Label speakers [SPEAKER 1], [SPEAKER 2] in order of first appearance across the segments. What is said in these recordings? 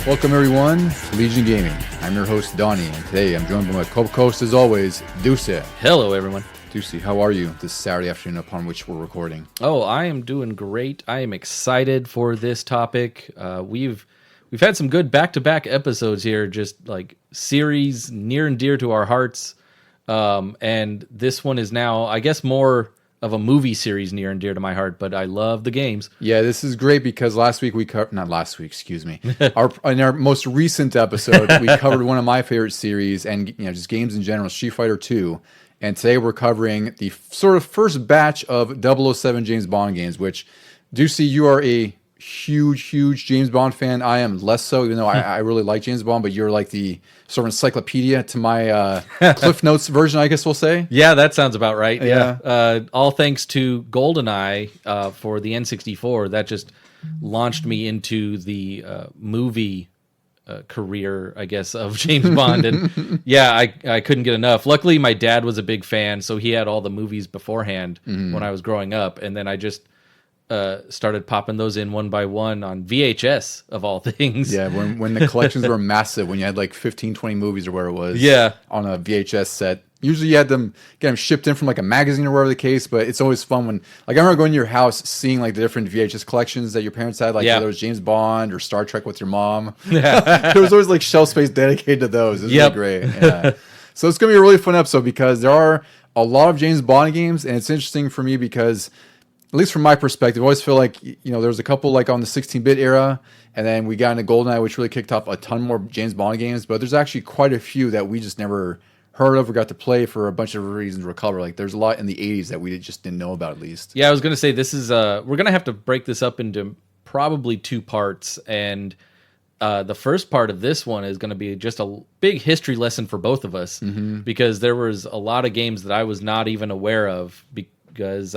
[SPEAKER 1] Welcome everyone to Legion Gaming. I'm your host Donnie, and today I'm joined by my co-host as always, Deuce.
[SPEAKER 2] Hello everyone.
[SPEAKER 1] Deuce, how are you this Saturday afternoon upon which we're recording?
[SPEAKER 2] Oh, I am doing great. I am excited for this topic. We've had some good back-to-back episodes here, just like series near and dear to our hearts. And this one is now, I guess, more of a movie series near and dear to my heart, but I love the games.
[SPEAKER 1] Yeah, this is great because last week we covered, not last week, excuse me. In our most recent episode, we covered one of my favorite series and just games in general, Street Fighter 2. And today we're covering the sort of first batch of 007 James Bond games, which, Deucey, you are a huge James Bond fan. I am less so, even though I really like James Bond, but you're like the sort of encyclopedia to my Cliff Notes version, I guess we'll say.
[SPEAKER 2] Yeah, that sounds about right. Yeah. All thanks to Goldeneye for the N64. That just launched me into the movie career, I guess, of James Bond. And yeah, I couldn't get enough. Luckily, my dad was a big fan, so he had all the movies beforehand when I was growing up. And then I just started popping those in one by one on VHS, of all things.
[SPEAKER 1] Yeah, when the collections were massive, when you had like 15, 20 movies or where it was on a VHS set. Usually you had them get them shipped in from like a magazine or whatever the case, but it's always fun when, like, I remember going to your house, seeing like the different VHS collections that your parents had, like whether it was James Bond or Star Trek with your mom. There was always like shelf space dedicated to those. It was really great. Yeah. So it's going to be a really fun episode because there are a lot of James Bond games, and it's interesting for me because, at least from my perspective, I always feel like, there's a couple like on the 16-bit era, and then we got into GoldenEye, which really kicked off a ton more James Bond games, but there's actually quite a few that we just never heard of or got to play for a bunch of reasons we'll cover. Like, there's a lot in the 80s that we just didn't know about, at least.
[SPEAKER 2] Yeah, I was going to say, this is, we're going to have to break this up into probably two parts, and the first part of this one is going to be just a big history lesson for both of us, because there was a lot of games that I was not even aware of, because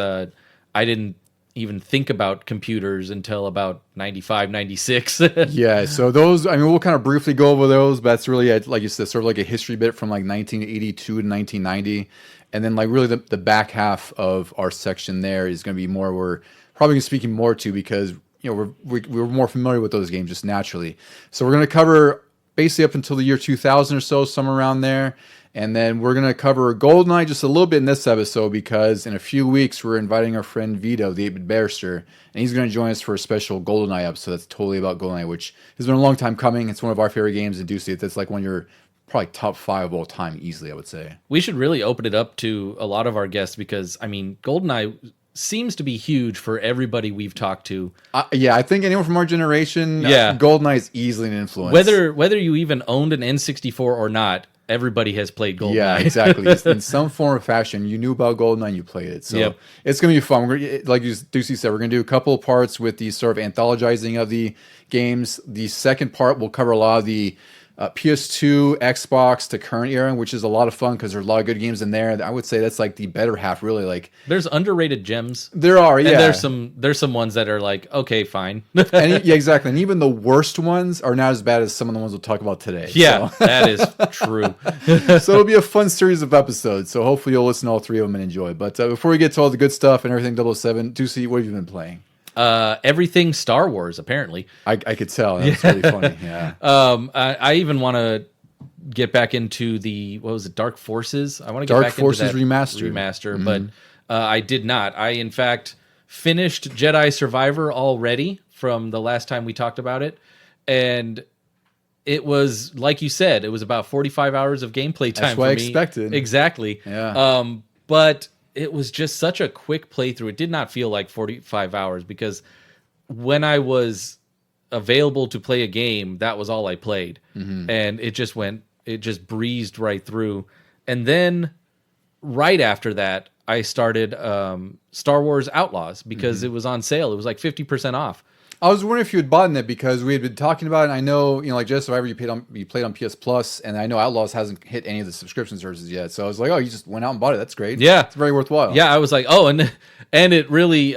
[SPEAKER 2] I didn't even think about computers until about 95, 96.
[SPEAKER 1] Yeah, so those, we'll kind of briefly go over those, but that's really, like you said, sort of like a history bit from like 1982 to 1990. And then like really the back half of our section there is going to be more, we're probably speaking more to, because we're more familiar with those games just naturally. So we're going to cover basically up until the year 2000 or so, somewhere around there. And then we're going to cover GoldenEye just a little bit in this episode, because in a few weeks we're inviting our friend Vito, the 8-Bit Barrister, and he's going to join us for a special GoldenEye episode that's totally about GoldenEye, which has been a long time coming. It's one of our favorite games, and Deuce, that's like one of your probably top 5 of all time easily, I would say.
[SPEAKER 2] We should really open it up to a lot of our guests, because, GoldenEye seems to be huge for everybody we've talked to.
[SPEAKER 1] Yeah, I think anyone from our generation, GoldenEye is easily an influence.
[SPEAKER 2] Whether you even owned an N64 or not, everybody has played GoldenEye.
[SPEAKER 1] Yeah, exactly. In some form or fashion, you knew about GoldenEye and you played it. So it's going to be fun. Like Deucey said, we're going to do a couple of parts with the sort of anthologizing of the games. The second part will cover a lot of the PS2, Xbox to current era, which is a lot of fun because there's a lot of good games in there. I would say that's like the better half, really. Like,
[SPEAKER 2] there's underrated gems.
[SPEAKER 1] There are, yeah.
[SPEAKER 2] And there's some ones that are like, okay, fine.
[SPEAKER 1] Yeah, exactly. And even the worst ones are not as bad as some of the ones we'll talk about today.
[SPEAKER 2] Yeah, so. That is true.
[SPEAKER 1] So it'll be a fun series of episodes. So hopefully you'll listen to all 3 of them and enjoy. But before we get to all the good stuff and everything 007, Deucey, what have you been playing?
[SPEAKER 2] Everything Star Wars, apparently.
[SPEAKER 1] I could tell. That was really funny. Yeah.
[SPEAKER 2] I even want to get back into the, what was it, Dark Forces? I want to get
[SPEAKER 1] Dark
[SPEAKER 2] back
[SPEAKER 1] Forces
[SPEAKER 2] into that
[SPEAKER 1] remaster,
[SPEAKER 2] but I did not. I, in fact, finished Jedi Survivor already from the last time we talked about it, and it was, like you said, it was about 45 hours of gameplay time.
[SPEAKER 1] That's what I expected.
[SPEAKER 2] Exactly.
[SPEAKER 1] Yeah.
[SPEAKER 2] But it was just such a quick playthrough. It did not feel like 45 hours, because when I was available to play a game, that was all I played. And it just breezed right through. And then right after that, I started Star Wars Outlaws, because it was on sale. It was like 50% off.
[SPEAKER 1] I was wondering if you had bought it, because we had been talking about it. And I know, like Jedi Survivor, you played on PS Plus, and I know Outlaws hasn't hit any of the subscription services yet. So I was like, oh, you just went out and bought it. That's great.
[SPEAKER 2] Yeah,
[SPEAKER 1] it's very worthwhile.
[SPEAKER 2] Yeah, I was like, oh, and it really,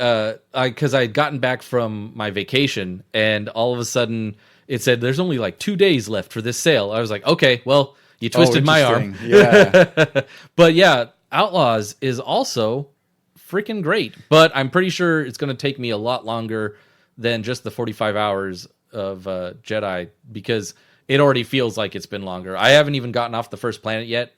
[SPEAKER 2] because I'd gotten back from my vacation, and all of a sudden it said there's only like 2 days left for this sale. I was like, okay, well, you twisted my arm.
[SPEAKER 1] Yeah,
[SPEAKER 2] but yeah, Outlaws is also freaking great. But I'm pretty sure it's going to take me a lot longer than just the 45 hours Jedi because it already feels like it's been longer. I haven't even gotten off the first planet yet.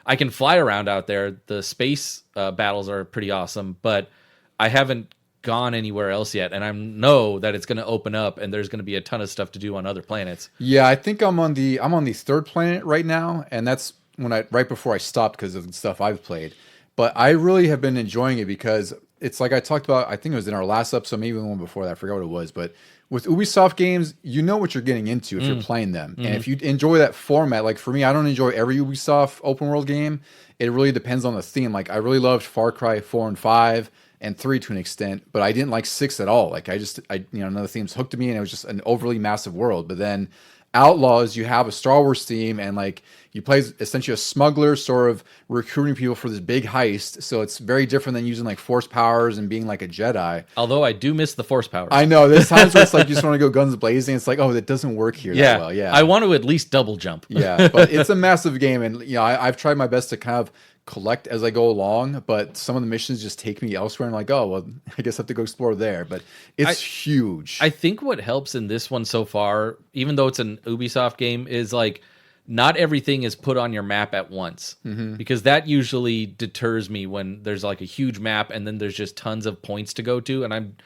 [SPEAKER 2] I can fly around out there. The space battles are pretty awesome, but I haven't gone anywhere else yet, and I know that it's going to open up and there's going to be a ton of stuff to do on other planets.
[SPEAKER 1] Yeah, I think I'm on the third planet right now, and that's right before I stopped because of the stuff I've played. But I really have been enjoying it because it's like I talked about, I think it was in our last episode, maybe the one before that, I forgot what it was, but with Ubisoft games, you know what you're getting into if you're playing them. And if you enjoy that format, like for me, I don't enjoy every Ubisoft open world game. It really depends on the theme. Like I really loved Far Cry 4 and 5 and 3 to an extent, but I didn't like 6 at all. Like none of the themes hooked me and it was just an overly massive world. But then Outlaws, you have a Star Wars theme and like you play essentially a smuggler sort of recruiting people for this big heist. So it's very different than using like force powers and being like a Jedi.
[SPEAKER 2] Although I do miss the force powers.
[SPEAKER 1] I know. There's times where it's like you just want to go guns blazing. It's like, oh, that doesn't work here that well. Yeah.
[SPEAKER 2] I want to at least double jump.
[SPEAKER 1] Yeah, but it's a massive game. And I've tried my best to kind of collect as I go along, but some of the missions just take me elsewhere. And I'm like, oh, well, I guess I have to go explore there. But it's huge.
[SPEAKER 2] I think what helps in this one so far, even though it's an Ubisoft game, is like not everything is put on your map at once. Because that usually deters me when there's like a huge map and then there's just tons of points to go to. And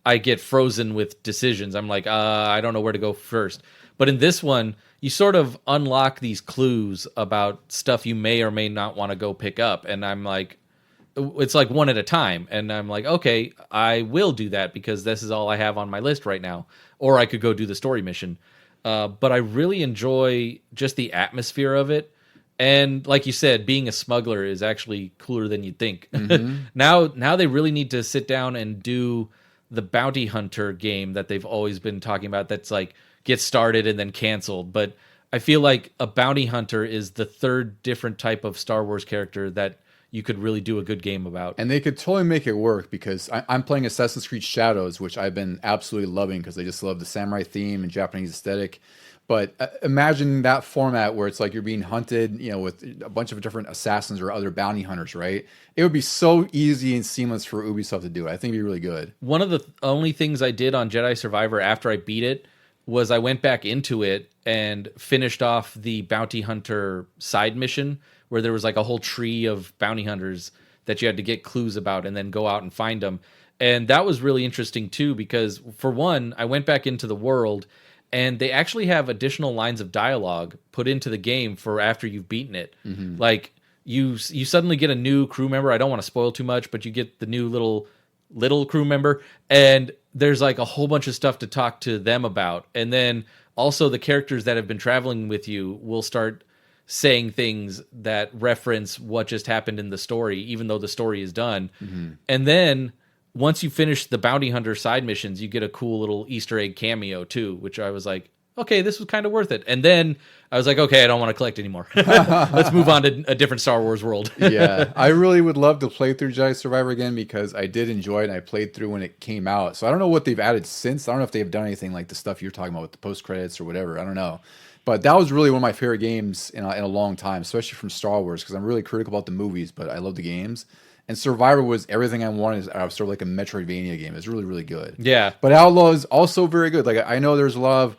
[SPEAKER 2] I get frozen with decisions. I'm like, I don't know where to go first. But in this one, you sort of unlock these clues about stuff you may or may not want to go pick up. And I'm like, it's like one at a time. And I'm like, okay, I will do that because this is all I have on my list right now. Or I could go do the story mission. But I really enjoy just the atmosphere of it. And like you said, being a smuggler is actually cooler than you'd think. Now they really need to sit down and do the bounty hunter game that they've always been talking about. That's like, get started and then canceled. But I feel like a bounty hunter is the third different type of Star Wars character that you could really do a good game about.
[SPEAKER 1] And they could totally make it work because I'm playing Assassin's Creed Shadows, which I've been absolutely loving because I just love the samurai theme and Japanese aesthetic. But imagine that format where it's like you're being hunted, with a bunch of different assassins or other bounty hunters, right? It would be so easy and seamless for Ubisoft to do it. I think it'd be really good.
[SPEAKER 2] One of the only things I did on Jedi Survivor after I beat it was I went back into it and finished off the bounty hunter side mission where there was like a whole tree of bounty hunters that you had to get clues about and then go out and find them. And that was really interesting too, because for one, I went back into the world and they actually have additional lines of dialogue put into the game for after you've beaten it. Like you suddenly get a new crew member. I don't want to spoil too much, but you get the new little crew member, and there's like a whole bunch of stuff to talk to them about. And then also the characters that have been traveling with you will start saying things that reference what just happened in the story, even though the story is done. And then once you finish the bounty hunter side missions, you get a cool little Easter egg cameo too, which I was like, okay, this was kind of worth it. And then I was like, okay, I don't want to collect anymore. Let's move on to a different Star Wars world.
[SPEAKER 1] Yeah, I really would love to play through Jedi Survivor again because I did enjoy it and I played through when it came out. So I don't know what they've added since. I don't know if they've done anything like the stuff you're talking about with the post-credits or whatever. I don't know. But that was really one of my favorite games in a long time, especially from Star Wars, because I'm really critical about the movies, but I love the games. And Survivor was everything I wanted out of sort of like a Metroidvania game. It's really, really good.
[SPEAKER 2] Yeah.
[SPEAKER 1] But Outlaw is also very good. Like I know there's a lot of,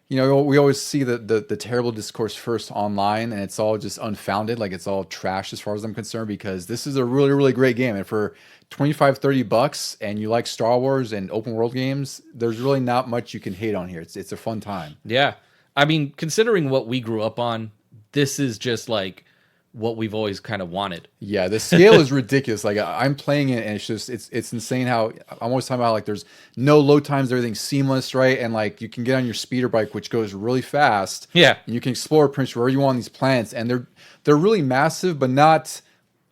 [SPEAKER 1] we always see the terrible discourse first online, and it's all just unfounded. Like it's all trash as far as I'm concerned, because this is a really, really great game. And for $25-$30 and you like Star Wars and open world games, there's really not much you can hate on here. It's a fun time.
[SPEAKER 2] Yeah. I mean, considering what we grew up on, this is just like what we've always kind of wanted.
[SPEAKER 1] Yeah, the scale is ridiculous. Like I'm playing it and it's insane how I'm always talking about like there's no load times, everything's seamless, right? And like you can get on your speeder bike, which goes really fast.
[SPEAKER 2] Yeah.
[SPEAKER 1] And you can explore pretty much wherever you want on these planets, and they're really massive, but not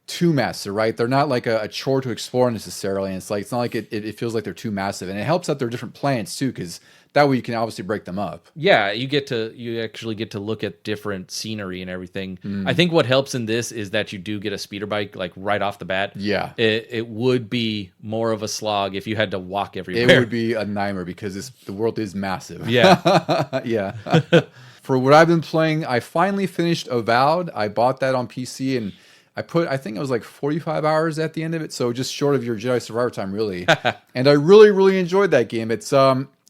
[SPEAKER 1] too massive, right? They're not like a chore to explore necessarily. And it's not like it feels like they're too massive. And it helps that they're different planets too, because that way you can obviously break them up.
[SPEAKER 2] Yeah, you actually get to look at different scenery and everything. I think what helps in this is that you do get a speeder bike like right off the bat.
[SPEAKER 1] Yeah.
[SPEAKER 2] It would be more of a slog if you had to walk everywhere.
[SPEAKER 1] It would be a nightmare because the world is massive.
[SPEAKER 2] Yeah.
[SPEAKER 1] Yeah. For what I've been playing, I finally finished Avowed. I bought that on PC and I think it was like 45 hours at the end of it, so just short of your Jedi Survivor time, really. And I really, really enjoyed that game.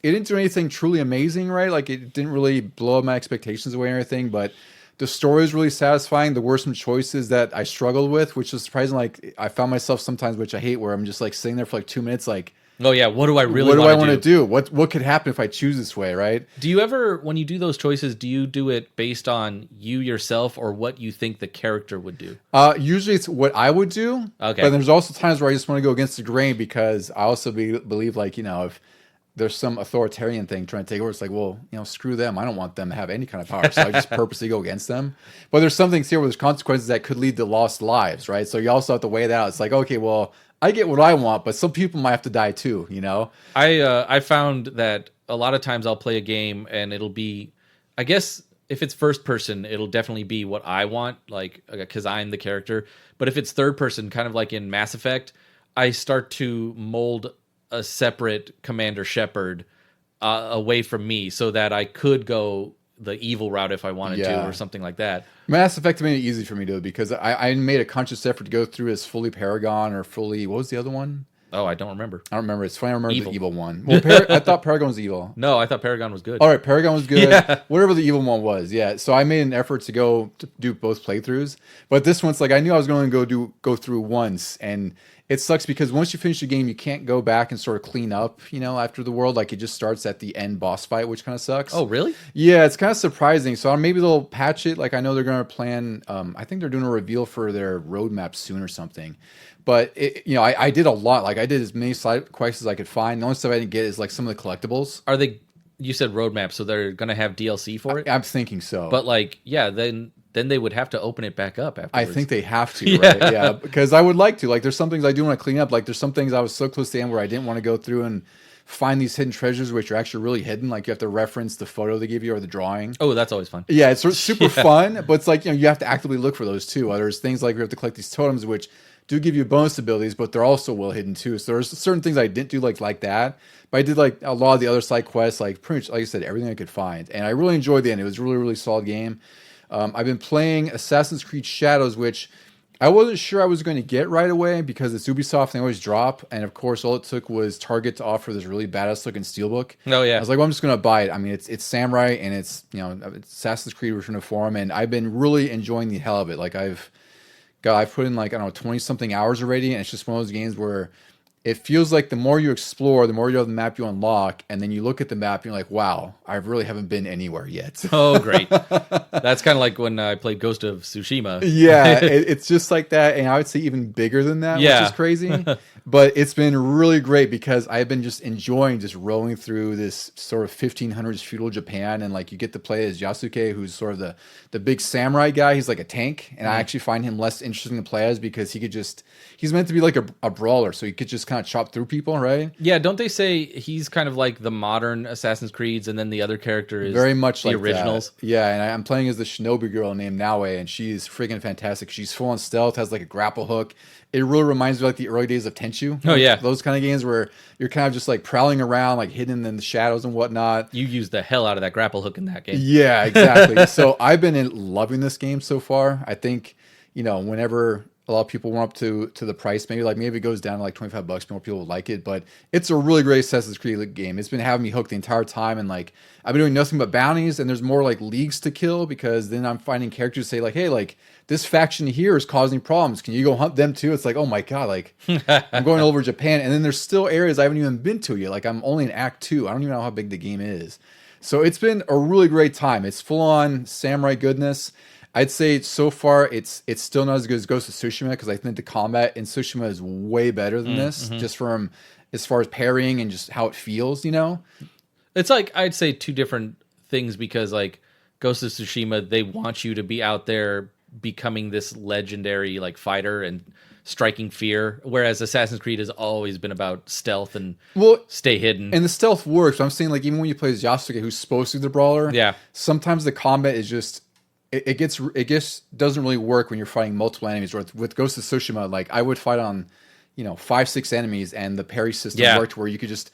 [SPEAKER 1] it didn't do anything truly amazing, right? Like it didn't really blow up my expectations away or anything, but the story is really satisfying. There were some choices that I struggled with, which was surprising. Like I found myself sometimes, which I hate, where I'm just like sitting there for like 2 minutes, like,
[SPEAKER 2] oh yeah, what do I really
[SPEAKER 1] want to do? What could happen if I choose this way, right?
[SPEAKER 2] Do you ever, when you do those choices, do you do it based on you yourself or what you think the character would do?
[SPEAKER 1] Usually it's what I would do.
[SPEAKER 2] Okay.
[SPEAKER 1] But there's also times where I just want to go against the grain because I also believe like, if there's some authoritarian thing trying to take over, it's like, well, screw them. I don't want them to have any kind of power. So I just purposely go against them. But there's some things here where there's consequences that could lead to lost lives, right? So you also have to weigh that out. It's like, okay, well, I get what I want, but some people might have to die too,
[SPEAKER 2] I found that a lot of times I'll play a game and it'll be, I guess if it's first person, it'll definitely be what I want, like, because I'm the character. But if it's third person, kind of like in Mass Effect, I start to mold a separate Commander Shepard away from me so that I could go the evil route if I wanted to, or something like that.
[SPEAKER 1] Mass Effect made it easy for me to, because I made a conscious effort to go through as fully Paragon or fully, what was the other one?
[SPEAKER 2] Oh, I don't remember.
[SPEAKER 1] I don't remember. It's funny. I remember the evil one. Well, I thought Paragon was evil.
[SPEAKER 2] No, I thought Paragon was good.
[SPEAKER 1] All right, Paragon was good. Yeah. Whatever the evil one was, yeah. So I made an effort to go to do both playthroughs. But this one's like, I knew I was going to go through once, and it sucks because once you finish the game, you can't go back and sort of clean up, after the world. Like it just starts at the end boss fight, which kind of sucks.
[SPEAKER 2] Oh, really?
[SPEAKER 1] Yeah, it's kind of surprising. So maybe they'll patch it. Like I know they're going to plan. I think they're doing a reveal for their roadmap soon or something. But I did a lot. Like I did as many side quests as I could find. The only stuff I didn't get is like some of the collectibles.
[SPEAKER 2] Are they? You said roadmap, so they're going to have DLC for it?
[SPEAKER 1] I'm thinking so.
[SPEAKER 2] But like, yeah, then they would have to open it back up afterwards.
[SPEAKER 1] I think they have to, right? Yeah, because I would like to. Like, there's some things I do want to clean up. Like, there's some things I was so close to the end where I didn't want to go through and find these hidden treasures, which are actually really hidden. Like, you have to reference the photo they give you or the drawing.
[SPEAKER 2] Oh, that's always fun.
[SPEAKER 1] Yeah, it's super fun, but it's like, you have to actively look for those too. There's things like we have to collect these totems, which do give you bonus abilities, but they're also well hidden too. So there's certain things I didn't do like that. But I did like a lot of the other side quests, like pretty much, like I said, everything I could find. And I really enjoyed the end. It was a really, really solid game. I've been playing Assassin's Creed Shadows, which I wasn't sure I was going to get right away because it's Ubisoft and they always drop. And of course, all it took was Target to offer this really badass looking steelbook.
[SPEAKER 2] Oh yeah.
[SPEAKER 1] I was like, well, I'm just going to buy it. I mean, it's Samurai and it's Assassin's Creed Return to Form, and I've been really enjoying the hell of it. Like I've put in like, I don't know, 20 something hours already, and it's just one of those games where it feels like the more you explore, the more you have the map you unlock, and then you look at the map and you're like, wow, I really haven't been anywhere yet.
[SPEAKER 2] Oh, great. That's kind of like when I played Ghost of Tsushima.
[SPEAKER 1] Yeah, it's just like that, and I would say even bigger than that, which is crazy. But it's been really great because I've been just enjoying just rolling through this sort of 1500s feudal Japan, and like you get to play as Yasuke, who's sort of the big samurai guy. He's like a tank, and I actually find him less interesting to play as because he's meant to be like a brawler, so he could just kind of chop through people, right?
[SPEAKER 2] Yeah, don't they say he's kind of like the modern Assassin's Creeds, and then the other character is
[SPEAKER 1] very much
[SPEAKER 2] the
[SPEAKER 1] like
[SPEAKER 2] originals?
[SPEAKER 1] That. Yeah, and I'm playing as the shinobi girl named Naue, and she's freaking fantastic. She's full on stealth, has like a grapple hook. It really reminds me of like the early days of Tenchu.
[SPEAKER 2] Oh yeah,
[SPEAKER 1] those kind of games where you're kind of just like prowling around, like hidden in the shadows and whatnot.
[SPEAKER 2] You use the hell out of that grapple hook in that game.
[SPEAKER 1] Yeah, exactly. So I've been loving this game so far. I think whenever a lot of people went up to the price, maybe it goes down to like $25, more people will like it. But it's a really great Assassin's Creed game. It's been having me hooked the entire time, and like I've been doing nothing but bounties, and there's more like leagues to kill because then I'm finding characters say like, hey, like this faction here is causing problems. Can you go hunt them too? It's like, oh my god, like I'm going over Japan, and then there's still areas I haven't even been to yet. Like I'm only in Act 2. I don't even know how big the game is. So it's been a really great time. It's full on samurai goodness. I'd say so far it's still not as good as Ghost of Tsushima because I think the combat in Tsushima is way better than this, just from as far as parrying and just how it feels,
[SPEAKER 2] It's like I'd say two different things because like Ghost of Tsushima, they want you to be out there becoming this legendary like fighter and striking fear, whereas Assassin's Creed has always been about stealth and stay hidden.
[SPEAKER 1] And the stealth works. I'm saying like even when you play as Yasuke, who's supposed to be the brawler, sometimes the combat is just it doesn't really work when you're fighting multiple enemies. With Ghost of Tsushima, like I would fight on 5-6 enemies, and the parry system worked where you could just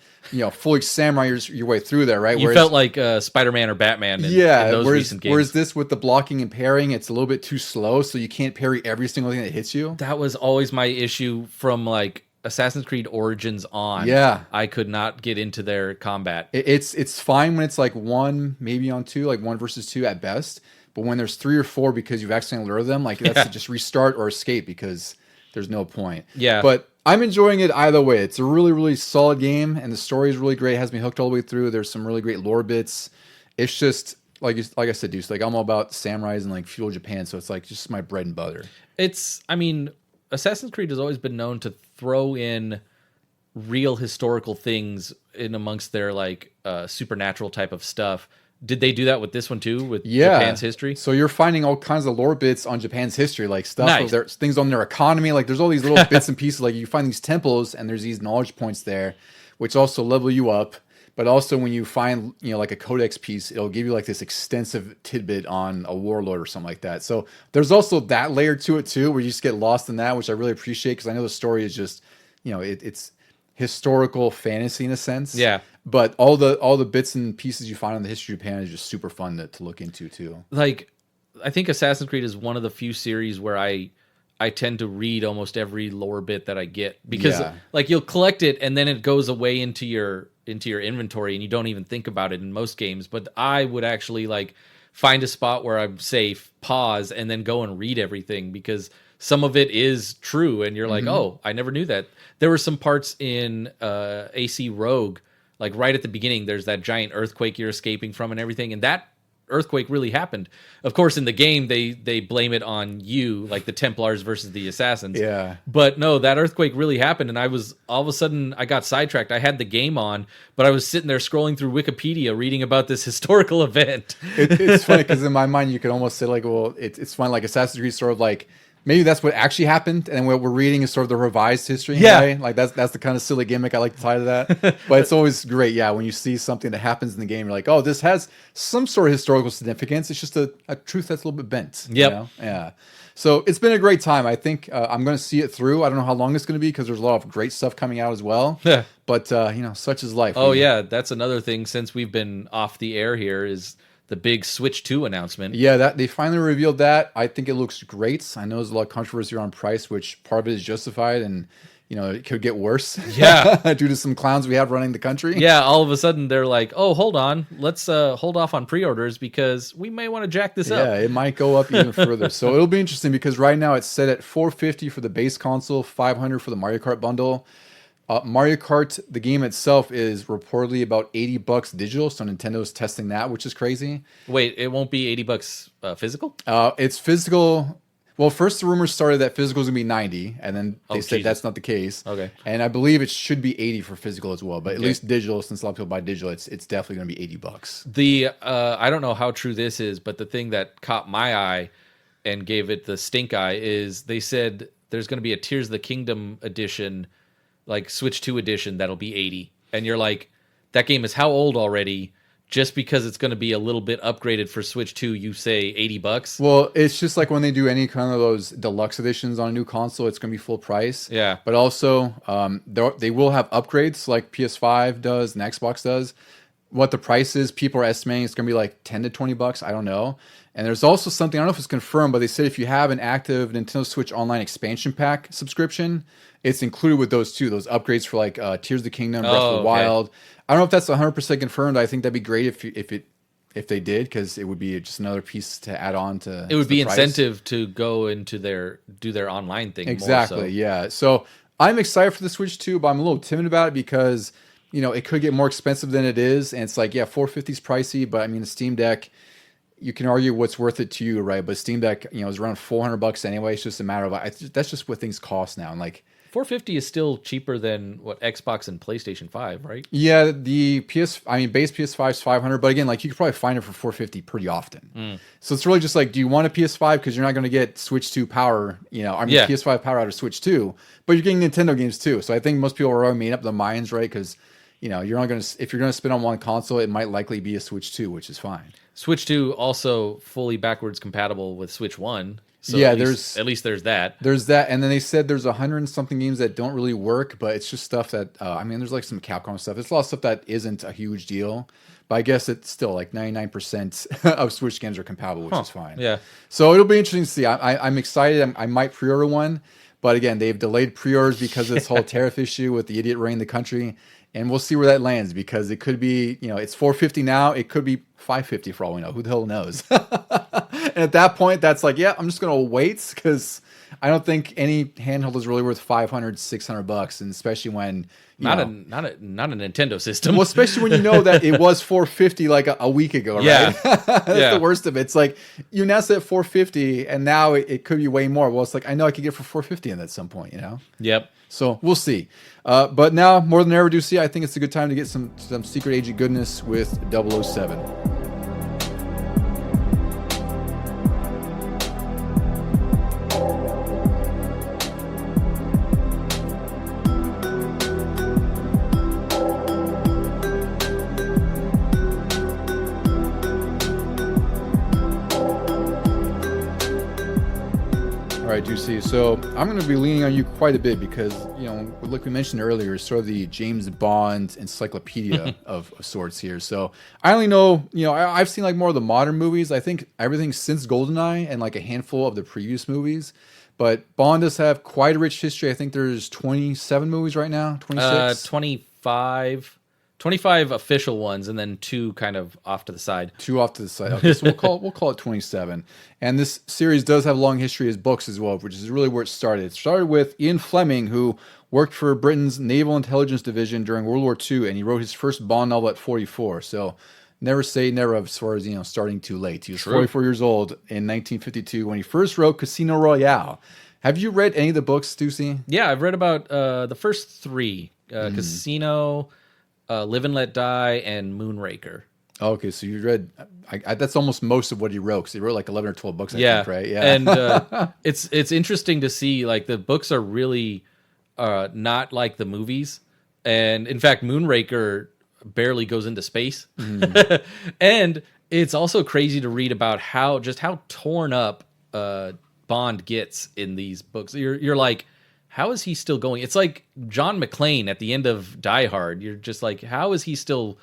[SPEAKER 1] fully samurai your way through there, right?
[SPEAKER 2] You felt like Spider-Man or Batman in those recent games.
[SPEAKER 1] Whereas this, with the blocking and parrying, it's a little bit too slow, so you can't parry every single thing that hits you.
[SPEAKER 2] That was always my issue from like Assassin's Creed Origins on, I could not get into their combat.
[SPEAKER 1] It's fine when it's like 1, maybe on 2, like 1 versus 2 at best. But when there's 3 or 4 because you've accidentally lured them, like that's to just restart or escape because there's no point.
[SPEAKER 2] Yeah.
[SPEAKER 1] But I'm enjoying it either way. It's a really, really solid game, and the story is really great. It has me hooked all the way through. There's some really great lore bits. It's just like I said, Deuce, like I'm all about samurais and like feudal Japan, so it's like just my bread and butter.
[SPEAKER 2] I mean, Assassin's Creed has always been known to throw in real historical things in amongst their like supernatural type of stuff. Did they do that with this one too, with Japan's history?
[SPEAKER 1] So you're finding all kinds of lore bits on Japan's history, like stuff, there's things on their economy. Like there's all these little bits and pieces. Like you find these temples and there's these knowledge points there, which also level you up. But also when you find, like a codex piece, it'll give you like this extensive tidbit on a warlord or something like that. So there's also that layer to it too, where you just get lost in that, which I really appreciate because I know the story is just, it's historical fantasy in a sense.
[SPEAKER 2] Yeah.
[SPEAKER 1] But all the bits and pieces you find on the history of Japan is just super fun to look into too.
[SPEAKER 2] Like, I think Assassin's Creed is one of the few series where I tend to read almost every lore bit that I get because like you'll collect it and then it goes away into your inventory and you don't even think about it in most games. But I would actually like find a spot where I'm safe, pause, and then go and read everything because some of it is true and you're like, oh, I never knew that. There were some parts in AC Rogue, like right at the beginning, there's that giant earthquake you're escaping from and everything, and that earthquake really happened. Of course, in the game, they blame it on you, like the Templars versus the Assassins.
[SPEAKER 1] Yeah.
[SPEAKER 2] But no, that earthquake really happened, and I was, all of a sudden, I got sidetracked. I had the game on, but I was sitting there scrolling through Wikipedia reading about this historical event.
[SPEAKER 1] It's funny, because in my mind, you could almost say, like, well, it's fun, like Assassin's Creed sort of like, maybe that's what actually happened, and what we're reading is sort of the revised history.
[SPEAKER 2] Yeah,
[SPEAKER 1] right? Like that's the kind of silly gimmick I like to tie to that. But it's always great, when you see something that happens in the game, you're like, oh, this has some sort of historical significance. It's just a truth that's a little bit bent.
[SPEAKER 2] Yep.
[SPEAKER 1] Yeah. So it's been a great time. I think I'm going to see it through. I don't know how long it's going to be because there's a lot of great stuff coming out as well. Yeah. But such is life.
[SPEAKER 2] Oh yeah, that's another thing. Since we've been off the air here, is the big Switch 2 announcement.
[SPEAKER 1] Yeah, that they finally revealed that. I think it looks great. I know there's a lot of controversy around price, which part of it is justified, and it could get worse.
[SPEAKER 2] Yeah,
[SPEAKER 1] due to some clowns we have running the country.
[SPEAKER 2] Yeah, all of a sudden they're like, "Oh, hold on, let's hold off on pre-orders because we may want to jack this up."
[SPEAKER 1] Yeah, it might go up even further. So it'll be interesting because right now it's set at $450 for the base console, $500 for the Mario Kart bundle. Mario Kart, the game itself, is reportedly about $80 digital, so Nintendo's testing that, which is crazy.
[SPEAKER 2] Wait, it won't be $80 physical?
[SPEAKER 1] It's physical. Well, first the rumors started that physical is going to be $90, and then they said that's not the case.
[SPEAKER 2] Okay.
[SPEAKER 1] And I believe it should be $80 for physical as well, but at least digital, since a lot of people buy digital, it's definitely going to be $80.
[SPEAKER 2] The I don't know how true this is, but the thing that caught my eye and gave it the stink eye is they said there's going to be a Tears of the Kingdom edition, like Switch 2 edition, that'll be $80. And you're like, that game is how old already? Just because it's going to be a little bit upgraded for Switch 2, you say $80?
[SPEAKER 1] Well, it's just like when they do any kind of those deluxe editions on a new console, it's going to be full price.
[SPEAKER 2] Yeah.
[SPEAKER 1] But also, they will have upgrades like PS5 does and Xbox does. What the price is, people are estimating it's going to be like $10 to $20. I don't know. And there's also something, I don't know if it's confirmed, but they said if you have an active Nintendo Switch Online expansion pack subscription, it's included with those too, those upgrades for like Tears of the Kingdom, Breath of the Wild. I don't know if that's 100% confirmed. I think that'd be great if they did, because it would be just another piece to add on to.
[SPEAKER 2] It would be incentive to go into do their online thing.
[SPEAKER 1] Exactly.
[SPEAKER 2] More so.
[SPEAKER 1] Yeah. So I'm excited for the Switch 2, but I'm a little timid about it because it could get more expensive than it is, and it's like $450 is pricey, but I mean the Steam Deck. You can argue what's worth it to you, right? But Steam Deck, is around $400 anyway. It's just a matter of that's just what things cost now, and like.
[SPEAKER 2] $450 is still cheaper than what Xbox and PlayStation 5, right?
[SPEAKER 1] Yeah, the base PS5 is $500, but again, like you could probably find it for $450 pretty often. So it's really just like, do you want a PS5 because you're not going to get Switch 2 power, PS5 power out of Switch 2, but you're getting Nintendo games too. So I think most people are already made up their minds, right? Because you're not going to, if you're going to spend on one console, it might likely be a Switch 2, which is fine.
[SPEAKER 2] Switch 2 also fully backwards compatible with Switch 1. So
[SPEAKER 1] yeah,
[SPEAKER 2] at least there's that.
[SPEAKER 1] There's that, and then they said there's 100 and something games that don't really work, but it's just stuff that there's like some Capcom stuff. It's a lot of stuff that isn't a huge deal, but I guess it's still like 99% of Switch games are compatible, which is fine.
[SPEAKER 2] Yeah.
[SPEAKER 1] So it'll be interesting to see. I'm excited. I might pre-order one, But again, they've delayed pre-orders because of this whole tariff issue with the idiot running the country. And we'll see where that lands, because it could be, it's $450 now. It could be $550 for all we know. Who the hell knows? And at that point, that's like, yeah, I'm just going to wait, because I don't think any handheld is really worth $500, $600, and especially when
[SPEAKER 2] not a Nintendo system.
[SPEAKER 1] Well, especially when you know that it was $450 like a week ago, right?
[SPEAKER 2] Yeah.
[SPEAKER 1] That's the worst of it. It's like you announced it at $450, and now it could be way more. Well, it's like, I know I could get it for $450 at some point,
[SPEAKER 2] Yep.
[SPEAKER 1] So we'll see. But now, more than ever, Deucey, I think it's a good time to get some secret agent goodness with 007. All right, Juicy. So I'm going to be leaning on you quite a bit because, like we mentioned earlier, it's sort of the James Bond encyclopedia of sorts here. So I only know, I've seen like more of the modern movies. I think everything since Goldeneye and like a handful of the previous movies. But Bond does have quite a rich history. I think there's 27 movies right now, 26?
[SPEAKER 2] 25 official ones, and then 2 kind of off to the side.
[SPEAKER 1] 2 off to the side. Okay, so we'll call it 27. And this series does have a long history as books as well, which is really where it started. It started with Ian Fleming, who worked for Britain's Naval Intelligence Division during World War II, and he wrote his first Bond novel at 44. So never say never as far as starting too late. He was 44 years old in 1952 when he first wrote Casino Royale. Have you read any of the books, Stussy?
[SPEAKER 2] Yeah, I've read about the first 3: Casino, Live and Let Die, and Moonraker.
[SPEAKER 1] Okay, so you read. That's almost most of what he wrote, because he wrote like 11 or 12 books. I think, right? Yeah,
[SPEAKER 2] and it's interesting to see, like, the books are really not like the movies, and in fact, Moonraker barely goes into space, and it's also crazy to read about how torn up Bond gets in these books. You're like, how is he still going? It's like John McClane at the end of Die Hard. You're just like, how is he still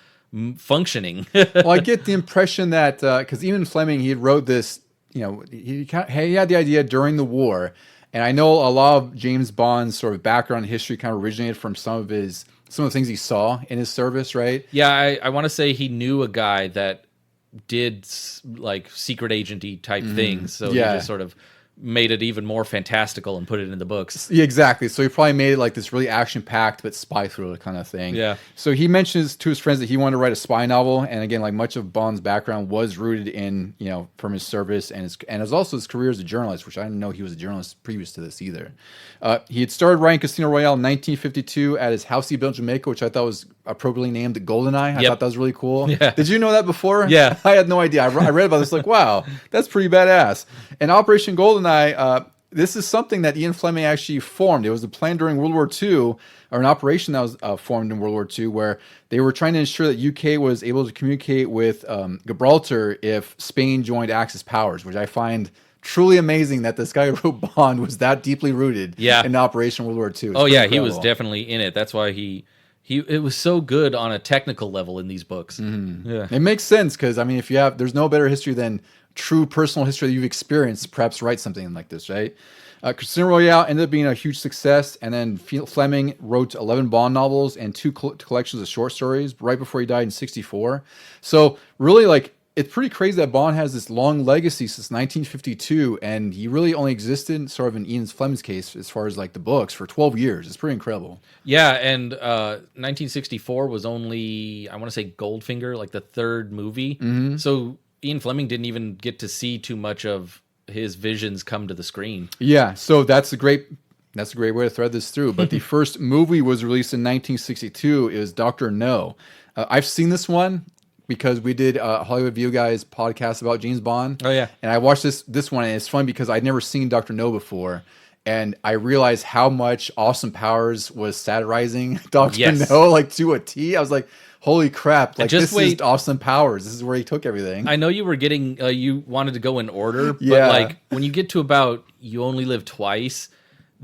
[SPEAKER 2] functioning?
[SPEAKER 1] Well, I get the impression that because Ian Fleming, he wrote this, he had the idea during the war, and I know a lot of James Bond's sort of background history kind of originated from some of the things he saw in his service, right?
[SPEAKER 2] Yeah, I want to say he knew a guy that did like secret agenty type things, so he just sort of made it even more fantastical and put it in the books.
[SPEAKER 1] Yeah, exactly. So he probably made it like this really action-packed but spy thriller kind of thing.
[SPEAKER 2] Yeah.
[SPEAKER 1] So he mentions to his friends that he wanted to write a spy novel, and again, like much of Bond's background was rooted in, from his service and as also his career as a journalist, which I didn't know he was a journalist previous to this either. He had started writing Casino Royale in 1952 at his house he built in Jamaica, which I thought was appropriately named Goldeneye. I thought that was really cool.
[SPEAKER 2] Yeah.
[SPEAKER 1] Did you know that before?
[SPEAKER 2] Yeah.
[SPEAKER 1] I had no idea. I read about this like, wow, that's pretty badass. And Operation Goldeneye, this is something that Ian Fleming actually formed. It was a plan during World War II, or an operation that was formed in World War II, where they were trying to ensure that UK was able to communicate with Gibraltar if Spain joined Axis powers, which I find truly amazing that this guy who wrote Bond was that deeply rooted in Operation World War II.
[SPEAKER 2] He was definitely in it. That's why it was so good on a technical level in these books.
[SPEAKER 1] Mm-hmm. Yeah, it makes sense, because I mean, there's no better history than true personal history that you've experienced. Perhaps write something like this, right? Casino Royale ended up being a huge success, and then Fleming wrote 11 Bond novels and 2 collections of short stories right before he died in '64. So really, like, it's pretty crazy that Bond has this long legacy since 1952, and he really only existed, sort of in Ian Fleming's case, as far as like the books, for 12 years. It's pretty incredible.
[SPEAKER 2] Yeah, and 1964 was only, I want to say, Goldfinger, like the 3rd movie. Mm-hmm. So Ian Fleming didn't even get to see too much of his visions come to the screen. Yeah, so that's a great way to thread this through. But the first movie was released in 1962. It was Dr. No. I've seen this one because we did a Hollywood View Guys podcast about James Bond. Oh, yeah. And I watched this one, and it's fun because I'd never seen Dr. No before. And I realized how much Austin Powers was satirizing Dr. No, like, to a T. I was like, holy crap, like, this is Austin Powers. This is where he took everything. I know you were getting, you wanted to go in order, but like, when you get to about You Only Live Twice,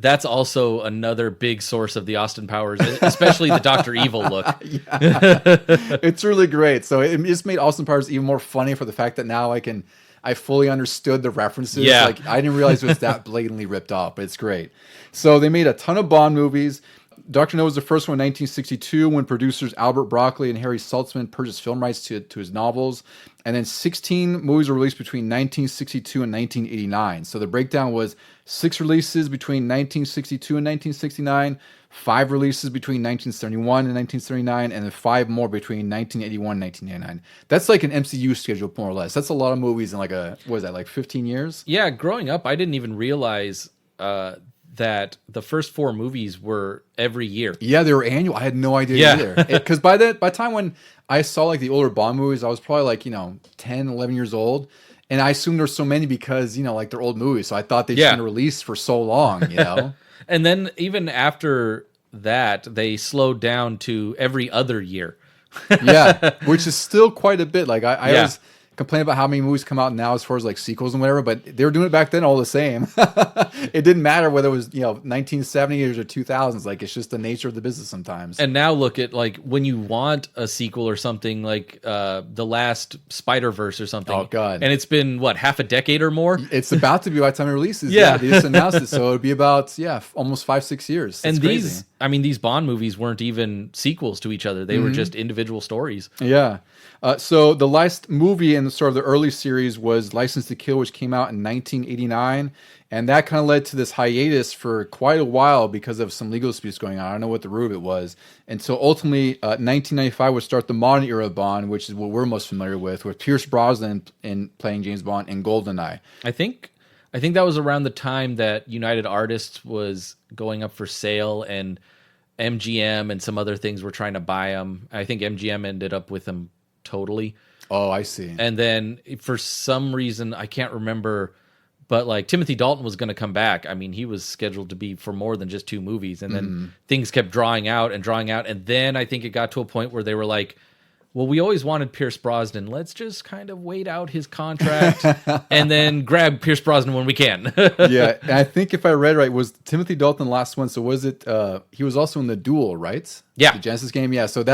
[SPEAKER 2] that's also another big source of the Austin Powers, especially the Dr. Evil look. It's really great. So it just made Austin Powers even more funny for the fact that now I can
[SPEAKER 1] I fully understood the references.
[SPEAKER 2] Yeah.
[SPEAKER 1] Like, I didn't realize it was that blatantly ripped off, but it's great. So they made a ton of Bond movies. Dr. No was the first one in 1962 when producers Albert Broccoli and Harry Saltzman purchased film rights to his novels. And then 16 movies were released between 1962 and 1989. So the breakdown was 6 releases between 1962 and 1969, 5 releases between 1971 and 1979, and then 5 more between 1981 and 1989. That's like an MCU schedule, more or less. That's a lot of movies in like what is that, like 15 years?
[SPEAKER 2] Yeah, growing up, I didn't even realize that the first 4 movies were every year.
[SPEAKER 1] Yeah, they were annual. I had no idea either. Because by the time when I saw like the older Bond movies, I was probably like, 10, 11 years old. And I assumed there's so many because, like they're old movies. So I thought they'd been released for so long,
[SPEAKER 2] And then even after that, they slowed down to every other year.
[SPEAKER 1] Yeah, which is still quite a bit. Like I always complain about how many movies come out now as far as like sequels and whatever, but they were doing it back then all the same. It didn't matter whether it was 1970s or 2000s. Like, it's just the nature of the business sometimes.
[SPEAKER 2] And now look at like when you want a sequel or something like the last Spider-Verse or something.
[SPEAKER 1] Oh god!
[SPEAKER 2] And it's been what, half a decade or more?
[SPEAKER 1] It's about to be by the time it releases.
[SPEAKER 2] Yeah,
[SPEAKER 1] they just announced it, so it'd be about almost 5-6 years. That's
[SPEAKER 2] and
[SPEAKER 1] crazy.
[SPEAKER 2] these Bond movies weren't even sequels to each other. They were just individual stories.
[SPEAKER 1] Yeah. So the last movie in sort of the early series was License to Kill, which came out in 1989. And that kind of led to this hiatus for quite a while because of some legal disputes going on. I don't know what the root of it was. And so ultimately, 1995 would start the modern era of Bond, which is what we're most familiar with Pierce Brosnan in playing James Bond in Goldeneye.
[SPEAKER 2] I think that was around the time that United Artists was going up for sale and MGM and some other things were trying to buy them. I think MGM ended up with them totally.
[SPEAKER 1] Oh, I see.
[SPEAKER 2] And then for some reason, I can't remember, but like Timothy Dalton was going to come back. I mean, he was scheduled to be for more than just 2 movies. And then things kept drawing out. And then I think it got to a point where they were like, well, we always wanted Pierce Brosnan. Let's just kind of wait out his contract and then grab Pierce Brosnan when we can.
[SPEAKER 1] Yeah, and I think if I read right, was Timothy Dalton the last one? So was it? He was also in the Duel, right?
[SPEAKER 2] Yeah,
[SPEAKER 1] the Genesis game. Yeah, so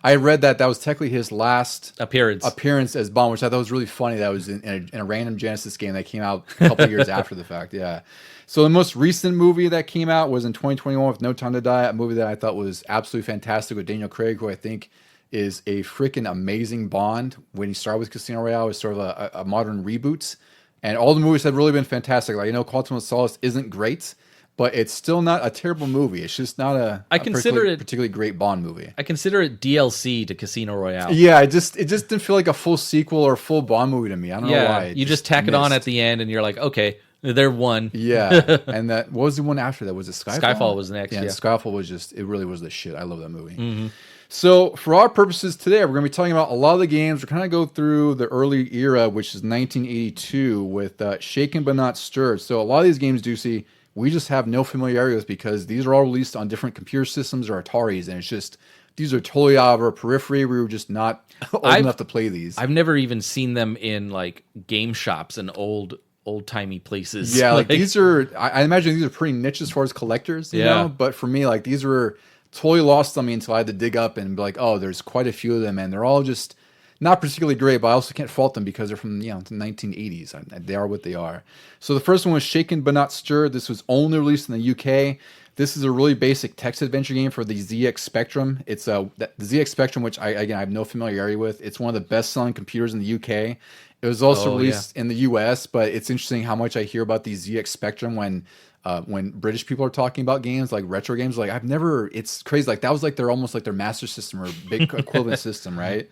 [SPEAKER 1] I read that was technically his last appearance as Bond, which I thought was really funny. That was in a random Genesis game that came out a couple years after the fact. Yeah. So the most recent movie that came out was in 2021 with No Time to Die, a movie that I thought was absolutely fantastic with Daniel Craig, who I think is a freaking amazing Bond. When he started with Casino Royale, it was sort of a modern reboot. And all the movies have really been fantastic. Like, Quantum of Solace isn't great, but it's still not a terrible movie. It's just not a particularly great Bond movie.
[SPEAKER 2] I consider it DLC to Casino Royale.
[SPEAKER 1] Yeah, it just didn't feel like a full sequel or a full Bond movie to me. I don't know why.
[SPEAKER 2] You just tack it on at the end and you're like, okay, they're one.
[SPEAKER 1] Yeah. And what was the one after that? Was it Skyfall?
[SPEAKER 2] Skyfall was next. Yeah.
[SPEAKER 1] Skyfall was it really was the shit. I love that movie. Mm-hmm. So for our purposes today, we're going to be talking about a lot of the games. We're kind of go through the early era, which is 1982 with Shaken But Not Stirred. So a lot of these games, Ducey, we just have no familiarity with because these are all released on different computer systems or Ataris. And it's just, these are totally out of our periphery. We were just not old enough to play these.
[SPEAKER 2] I've never even seen them in like game shops and old-timey places.
[SPEAKER 1] Yeah, like these are, I imagine these are pretty niche as far as collectors, you know? But for me, like these were totally lost on me until I had to dig up and be like, oh, there's quite a few of them, and they're all just not particularly great, but I also can't fault them because they're from the 1980s. They are what they are. So the first one was Shaken But Not Stirred. This was only released in the UK. This is a really basic text adventure game for the ZX Spectrum. It's the ZX Spectrum, which I have no familiarity with. It's one of the best-selling computers in the UK. It was also released in the US, but it's interesting how much I hear about the ZX Spectrum when British people are talking about games like retro games. Like it's crazy. Like that was like almost like their master system or big equivalent system, right?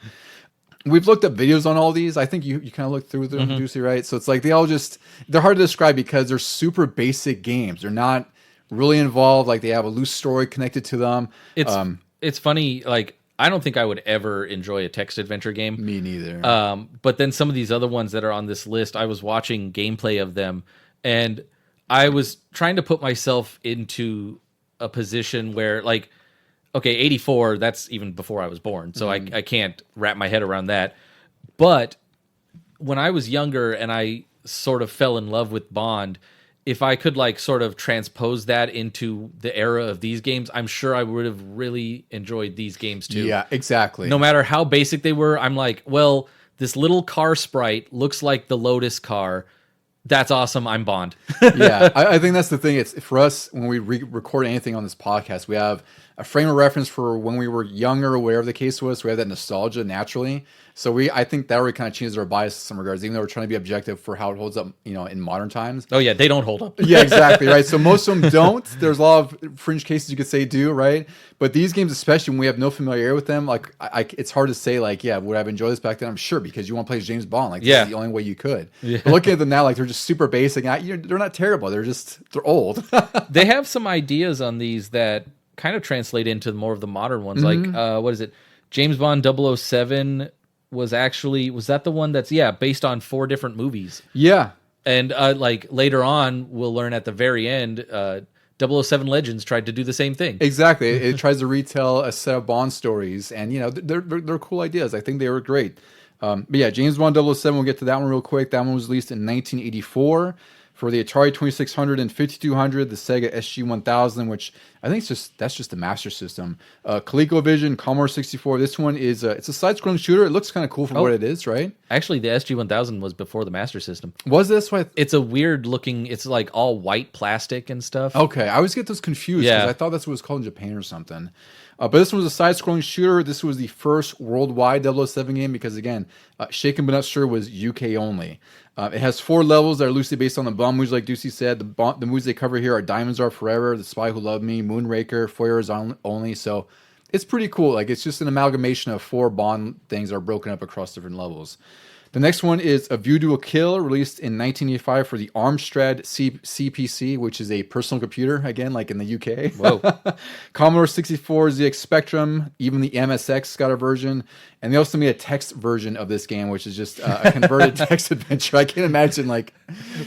[SPEAKER 1] We've looked up videos on all these. I think you kind of looked through them, Juicy, right? So it's like they're hard to describe because they're super basic games. They're not really involved. Like they have a loose story connected to them.
[SPEAKER 2] It's funny. Like I don't think I would ever enjoy a text adventure game.
[SPEAKER 1] Me neither.
[SPEAKER 2] But then some of these other ones that are on this list, I was watching gameplay of them and I was trying to put myself into a position where, like, okay, 84, that's even before I was born, so I can't wrap my head around that. But when I was younger and I sort of fell in love with Bond, if I could, like, sort of transpose that into the era of these games, I'm sure I would have really enjoyed these games, too.
[SPEAKER 1] Yeah, exactly.
[SPEAKER 2] No matter how basic they were, I'm like, well, this little car sprite looks like the Lotus car. That's awesome. I'm Bond.
[SPEAKER 1] Yeah, I think that's the thing. It's for us when we record anything on this podcast, we have a frame of reference for when we were younger, or whatever the case was. So we have that nostalgia naturally. So I think that already kind of changes our bias in some regards, even though we're trying to be objective for how it holds up, in modern times.
[SPEAKER 2] Oh yeah, they don't hold up.
[SPEAKER 1] Yeah, exactly, right. So most of them don't. There's a lot of fringe cases you could say do, right? But these games, especially when we have no familiarity with them, like it's hard to say, like, yeah, would I have enjoyed this back then? I'm sure, because you want to play James Bond, like that's the only way you could. Yeah. But looking at them now, like they're just super basic. They're not terrible. They're old.
[SPEAKER 2] They have some ideas on these that kind of translate into more of the modern ones. Like what is it? James Bond 007 was that the one that's based on 4 different movies.
[SPEAKER 1] Yeah.
[SPEAKER 2] And like later on we'll learn at the very end 007 Legends tried to do the same thing.
[SPEAKER 1] Exactly. It tries to retell a set of Bond stories, and they're cool ideas. I think they were great. But yeah, James Bond 007, we'll get to that one real quick. That one was released in 1984 for the Atari 2600 and 5200, the Sega SG-1000, which I think that's just the Master System. ColecoVision, Commodore 64. This one is it's a side-scrolling shooter. It looks kind of cool for what it is, right?
[SPEAKER 2] Actually, the SG-1000 was before the Master System.
[SPEAKER 1] Was this what?
[SPEAKER 2] It's a weird looking. It's like all white plastic and stuff.
[SPEAKER 1] Okay, I always get those confused because I thought that's what it was called in Japan or something. But this one was a side-scrolling shooter. This was the first worldwide 007 game because, again, Shaken But Not Sure was UK only. It has 4 levels that are loosely based on the Bond movies, like Ducey said. The movies they cover here are Diamonds Are Forever, The Spy Who Loved Me, Moonraker, For Is Only. So it's pretty cool. Like, it's just an amalgamation of 4 Bond things that are broken up across different levels. The next one is A View to a Kill, released in 1985 for the Amstrad CPC, which is a personal computer, again, like in the UK.
[SPEAKER 2] Whoa.
[SPEAKER 1] Commodore 64, ZX Spectrum, even the MSX got a version. And they also made a text version of this game, which is just a converted text adventure. I can't imagine, like...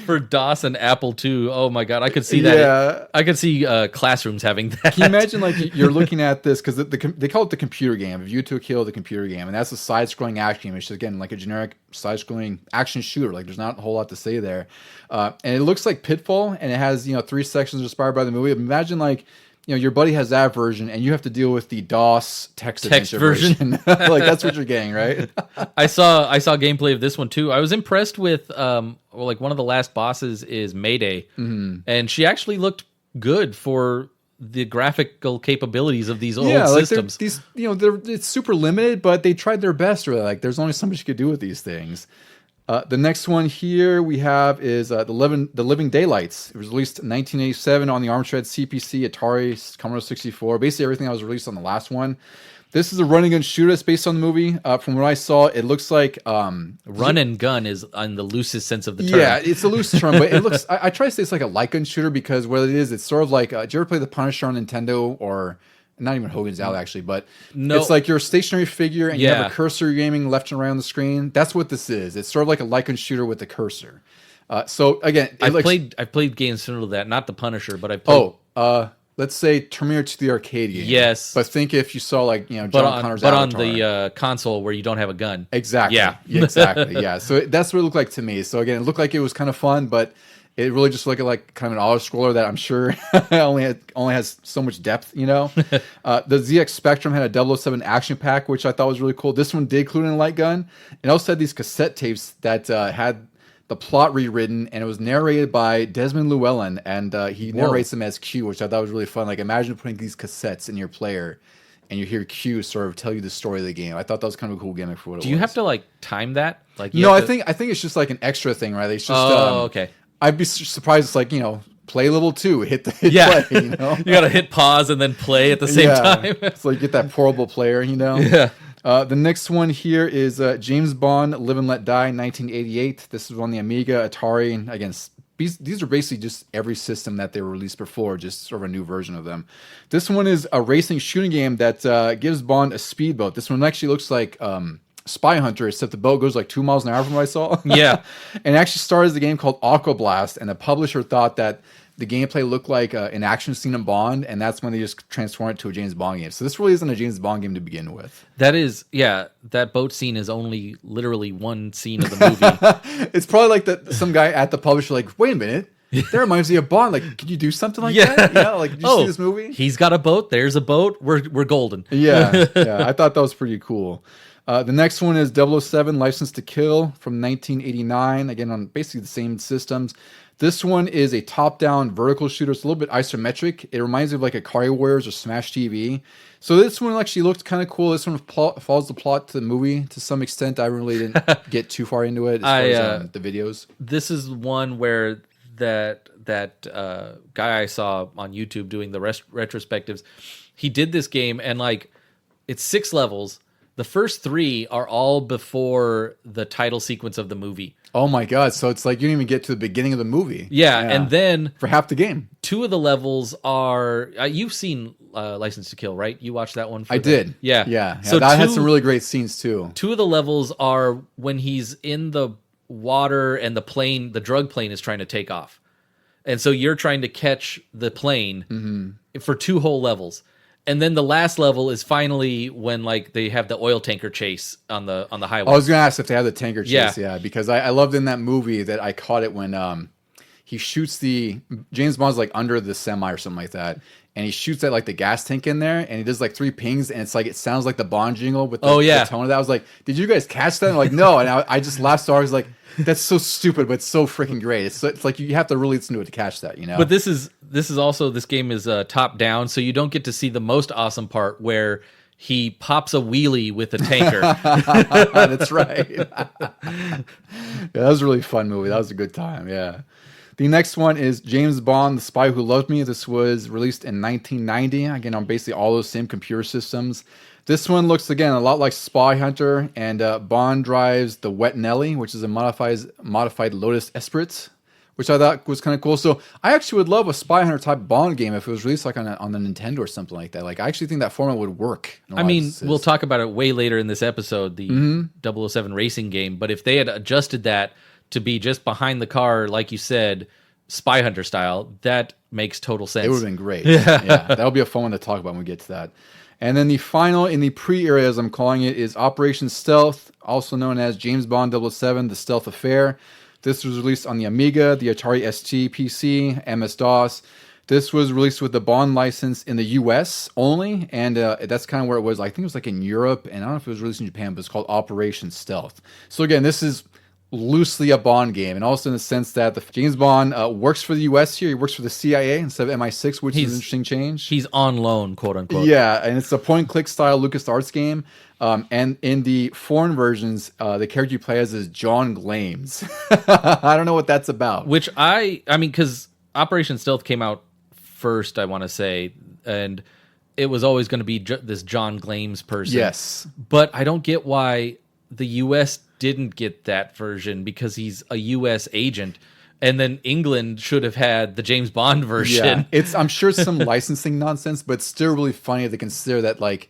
[SPEAKER 2] For DOS and Apple II, oh my God, I could see that. Yeah. I could see classrolls having that.
[SPEAKER 1] Can you imagine, like, you're looking at this, because they call it the computer game, A View to a Kill, the computer game, and that's a side-scrolling action game. It's just, again, like a generic side-scrolling action shooter. Like, there's not a whole lot to say there. And it looks like Pitfall, and it has, 3 sections inspired by the movie. Imagine, like, your buddy has that version, and you have to deal with the DOS text version. Like, that's what you're getting, right?
[SPEAKER 2] I saw gameplay of this one too. I was impressed with like one of the last bosses is Mayday, and she actually looked good for the graphical capabilities of these old systems.
[SPEAKER 1] These, it's super limited, but they tried their best. Really, like, there's only so much you could do with these things. The next one here we have is the Living Daylights. It was released in 1987 on the Amstrad CPC, Atari, Commodore 64. Basically everything that was released on the last one. This is a run and gun shooter that's based on the movie. From what I saw, it looks like...
[SPEAKER 2] run and gun is on the loosest sense of the term.
[SPEAKER 1] Yeah, it's a loose term, but it looks... I try to say it's like a light gun shooter because what it is, it's sort of like... did you ever play The Punisher on Nintendo or... Not even Hogan's Alley, actually, but it's like you're a stationary figure and you have a cursor you're aiming left and right on the screen. That's what this is. It's sort of like a light-gun shooter with a cursor. So again,
[SPEAKER 2] I've played games similar to that. Not The Punisher, but I played.
[SPEAKER 1] Let's say Terminator to the arcade game.
[SPEAKER 2] Yes,
[SPEAKER 1] but think if you saw like John Connor's
[SPEAKER 2] Avatar.
[SPEAKER 1] On
[SPEAKER 2] the console where you don't have a gun.
[SPEAKER 1] Exactly.
[SPEAKER 2] Yeah.
[SPEAKER 1] Exactly. Yeah. So that's what it looked like to me. So again, it looked like it was kind of fun, but it really just looked like kind of an auto-scroller that I'm sure only has so much depth, The ZX Spectrum had a 007 action pack, which I thought was really cool. This one did include a light gun. It also had these cassette tapes that had the plot rewritten, and it was narrated by Desmond Llewellyn, and he narrates them as Q, which I thought was really fun. Like, imagine putting these cassettes in your player, and you hear Q sort of tell you the story of the game. I thought that was kind of a cool gimmick for what it was.
[SPEAKER 2] Do you have to, like, time that? Like,
[SPEAKER 1] no, I think it's just like an extra thing, right? It's just,
[SPEAKER 2] okay.
[SPEAKER 1] I'd be surprised. It's like, play level 2, hit play.
[SPEAKER 2] You got to hit pause and then play at the same time.
[SPEAKER 1] It's like get that portable player.
[SPEAKER 2] Yeah.
[SPEAKER 1] The next one here is James Bond: Live and Let Die, 1988. This is on the Amiga, Atari, and again, these are basically just every system that they were released before, just sort of a new version of them. This one is a racing shooting game that gives Bond a speedboat. This one actually looks like Spy Hunter, except the boat goes like 2 miles an hour from what I saw.
[SPEAKER 2] Yeah.
[SPEAKER 1] And it actually started as a game called Aqua Blast, and the publisher thought that the gameplay looked like an action scene in Bond, and that's when they just transformed it to a James Bond game. So this really isn't a James Bond game to begin with.
[SPEAKER 2] That is, that boat scene is only literally one scene of the movie.
[SPEAKER 1] It's probably like some guy at the publisher like, wait a minute, that reminds me of Bond. Like, can you do something like that? Like, did you see this movie?
[SPEAKER 2] He's got a boat, there's a boat, we're golden.
[SPEAKER 1] Yeah, I thought that was pretty cool. The next one is 007 License to Kill from 1989, again on basically the same systems. This one is a top-down vertical shooter. It's a little bit isometric. It reminds me of like a Atari Warriors or Smash TV. So this one actually looked kind of cool. This one follows the plot to the movie to some extent. I really didn't get too far into it as far as the videos.
[SPEAKER 2] This is one where that guy I saw on YouTube doing the retrospectives, he did this game and like it's 6 levels. The first 3 are all before the title sequence of the movie.
[SPEAKER 1] Oh my god! So it's like you didn't even get to the beginning of the movie.
[SPEAKER 2] Yeah. And then
[SPEAKER 1] for half the game,
[SPEAKER 2] 2 of the levels are you've seen License to Kill, right? You watched that one.
[SPEAKER 1] I did.
[SPEAKER 2] Yeah.
[SPEAKER 1] So that had some really great scenes too.
[SPEAKER 2] 2 of the levels are when he's in the water and the drug plane is trying to take off, and so you're trying to catch the plane for 2 whole levels. And then the last level is finally when like they have the oil tanker chase on the highway.
[SPEAKER 1] I was gonna ask if they had the tanker chase, because I loved in that movie that I caught it when he shoots James Bond's like under the semi or something like that, and he shoots at like the gas tank in there, and he does like 3 pings, and it's like it sounds like the Bond jingle with the tone of that. I was like, did you guys catch that? And like, no, and I just laughed so hard. I was like, that's so stupid, but it's so freaking great. It's like you have to really listen to it to catch that, you know.
[SPEAKER 2] But this game is top down, so you don't get to see the most awesome part where he pops a wheelie with a tanker.
[SPEAKER 1] That's right. Yeah, that was a really fun movie. That was a good time. Yeah. The next one is James Bond: The Spy Who Loved Me. This was released in 1990. Again, on basically all those same computer systems. This one looks, again, a lot like Spy Hunter, and Bond drives the Wet Nelly, which is a modified Lotus Esprit, which I thought was kind of cool. So I actually would love a Spy Hunter type Bond game if it was released like on the Nintendo or something like that. Like, I actually think that format would work.
[SPEAKER 2] I mean, we'll talk about it way later in this episode, the 007 racing game. But if they had adjusted that to be just behind the car, like you said, Spy Hunter style, that makes total sense.
[SPEAKER 1] It would have been great. Yeah, that'll be a fun one to talk about when we get to that. And then the final in the pre-era, as I'm calling it, is Operation Stealth, also known as James Bond 007, The Stealth Affair. This was released on the Amiga, the Atari ST PC, MS-DOS. This was released with the Bond license in the US only, and that's kind of where it was. I think it was like in Europe, and I don't know if it was released in Japan, but it's called Operation Stealth. So again, this is loosely a Bond game, and also in the sense that the James Bond works for the US here. He works for the CIA instead of MI6, which is an interesting change.
[SPEAKER 2] He's on loan, quote unquote.
[SPEAKER 1] Yeah, and it's a point-and-click style LucasArts game. And in the foreign versions, the character you play as is John Glames. I don't know what that's about.
[SPEAKER 2] Which I mean, because Operation Stealth came out first, I want to say, and it was always going to be this John Glames person.
[SPEAKER 1] Yes,
[SPEAKER 2] but I don't get why the US didn't get that version, because he's a US agent, and then England should have had the James Bond version.
[SPEAKER 1] Yeah, I'm sure some licensing nonsense, but it's still really funny to consider that, like,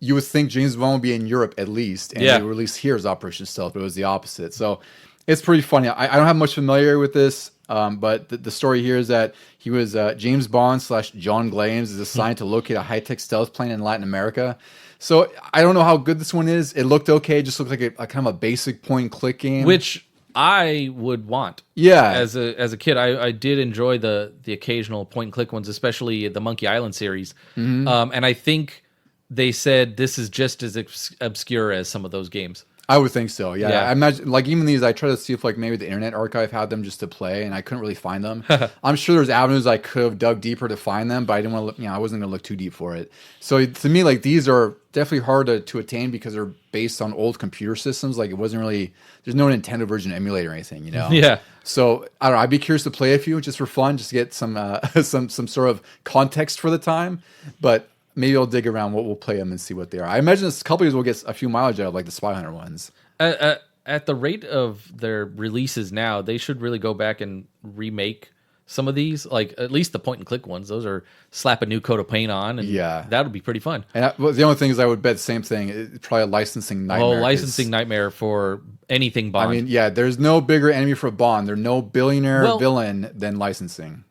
[SPEAKER 1] you would think James Bond would be in Europe at least, and they released here as Operation Stealth, but it was the opposite. So it's pretty funny. I don't have much familiarity with this, but the story here is that he was James Bond / John Glames is assigned to locate a high-tech stealth plane in Latin America. So I don't know how good this one is. It looked okay. It just looked like a kind of a basic point-and-click game,
[SPEAKER 2] which I would want.
[SPEAKER 1] Yeah,
[SPEAKER 2] as a kid, I did enjoy the occasional point-and-click ones, especially the Monkey Island series. And I think they said this is just as obscure as some of those games.
[SPEAKER 1] I would think so. Yeah. I imagine, like, even these, I try to see if like maybe the Internet Archive had them just to play, and I couldn't really find them. I'm sure there's avenues I could have dug deeper to find them, but I didn't want to look. I wasn't going to look too deep for it. So to me, like, these are definitely hard to attain because they're based on old computer systems. Like, it wasn't really. There's no Nintendo version emulator or anything, you know.
[SPEAKER 2] Yeah.
[SPEAKER 1] So I don't know. I'd be curious to play a few just for fun, just to get some some sort of context for the time, but. Maybe I'll dig around. We'll play them and see what they are. I imagine this couple years we'll get a few mileage out of, like the Spy Hunter ones.
[SPEAKER 2] At the rate of their releases now, they should really go back and remake some of these. Like, at least the point-and-click ones. Those are slap a new coat of paint on, and that would be pretty fun.
[SPEAKER 1] And the only thing is, I would bet the same thing. It's probably a licensing nightmare.
[SPEAKER 2] Oh, licensing nightmare for anything Bond.
[SPEAKER 1] I mean, yeah, there's no bigger enemy for Bond. There's no billionaire villain than licensing.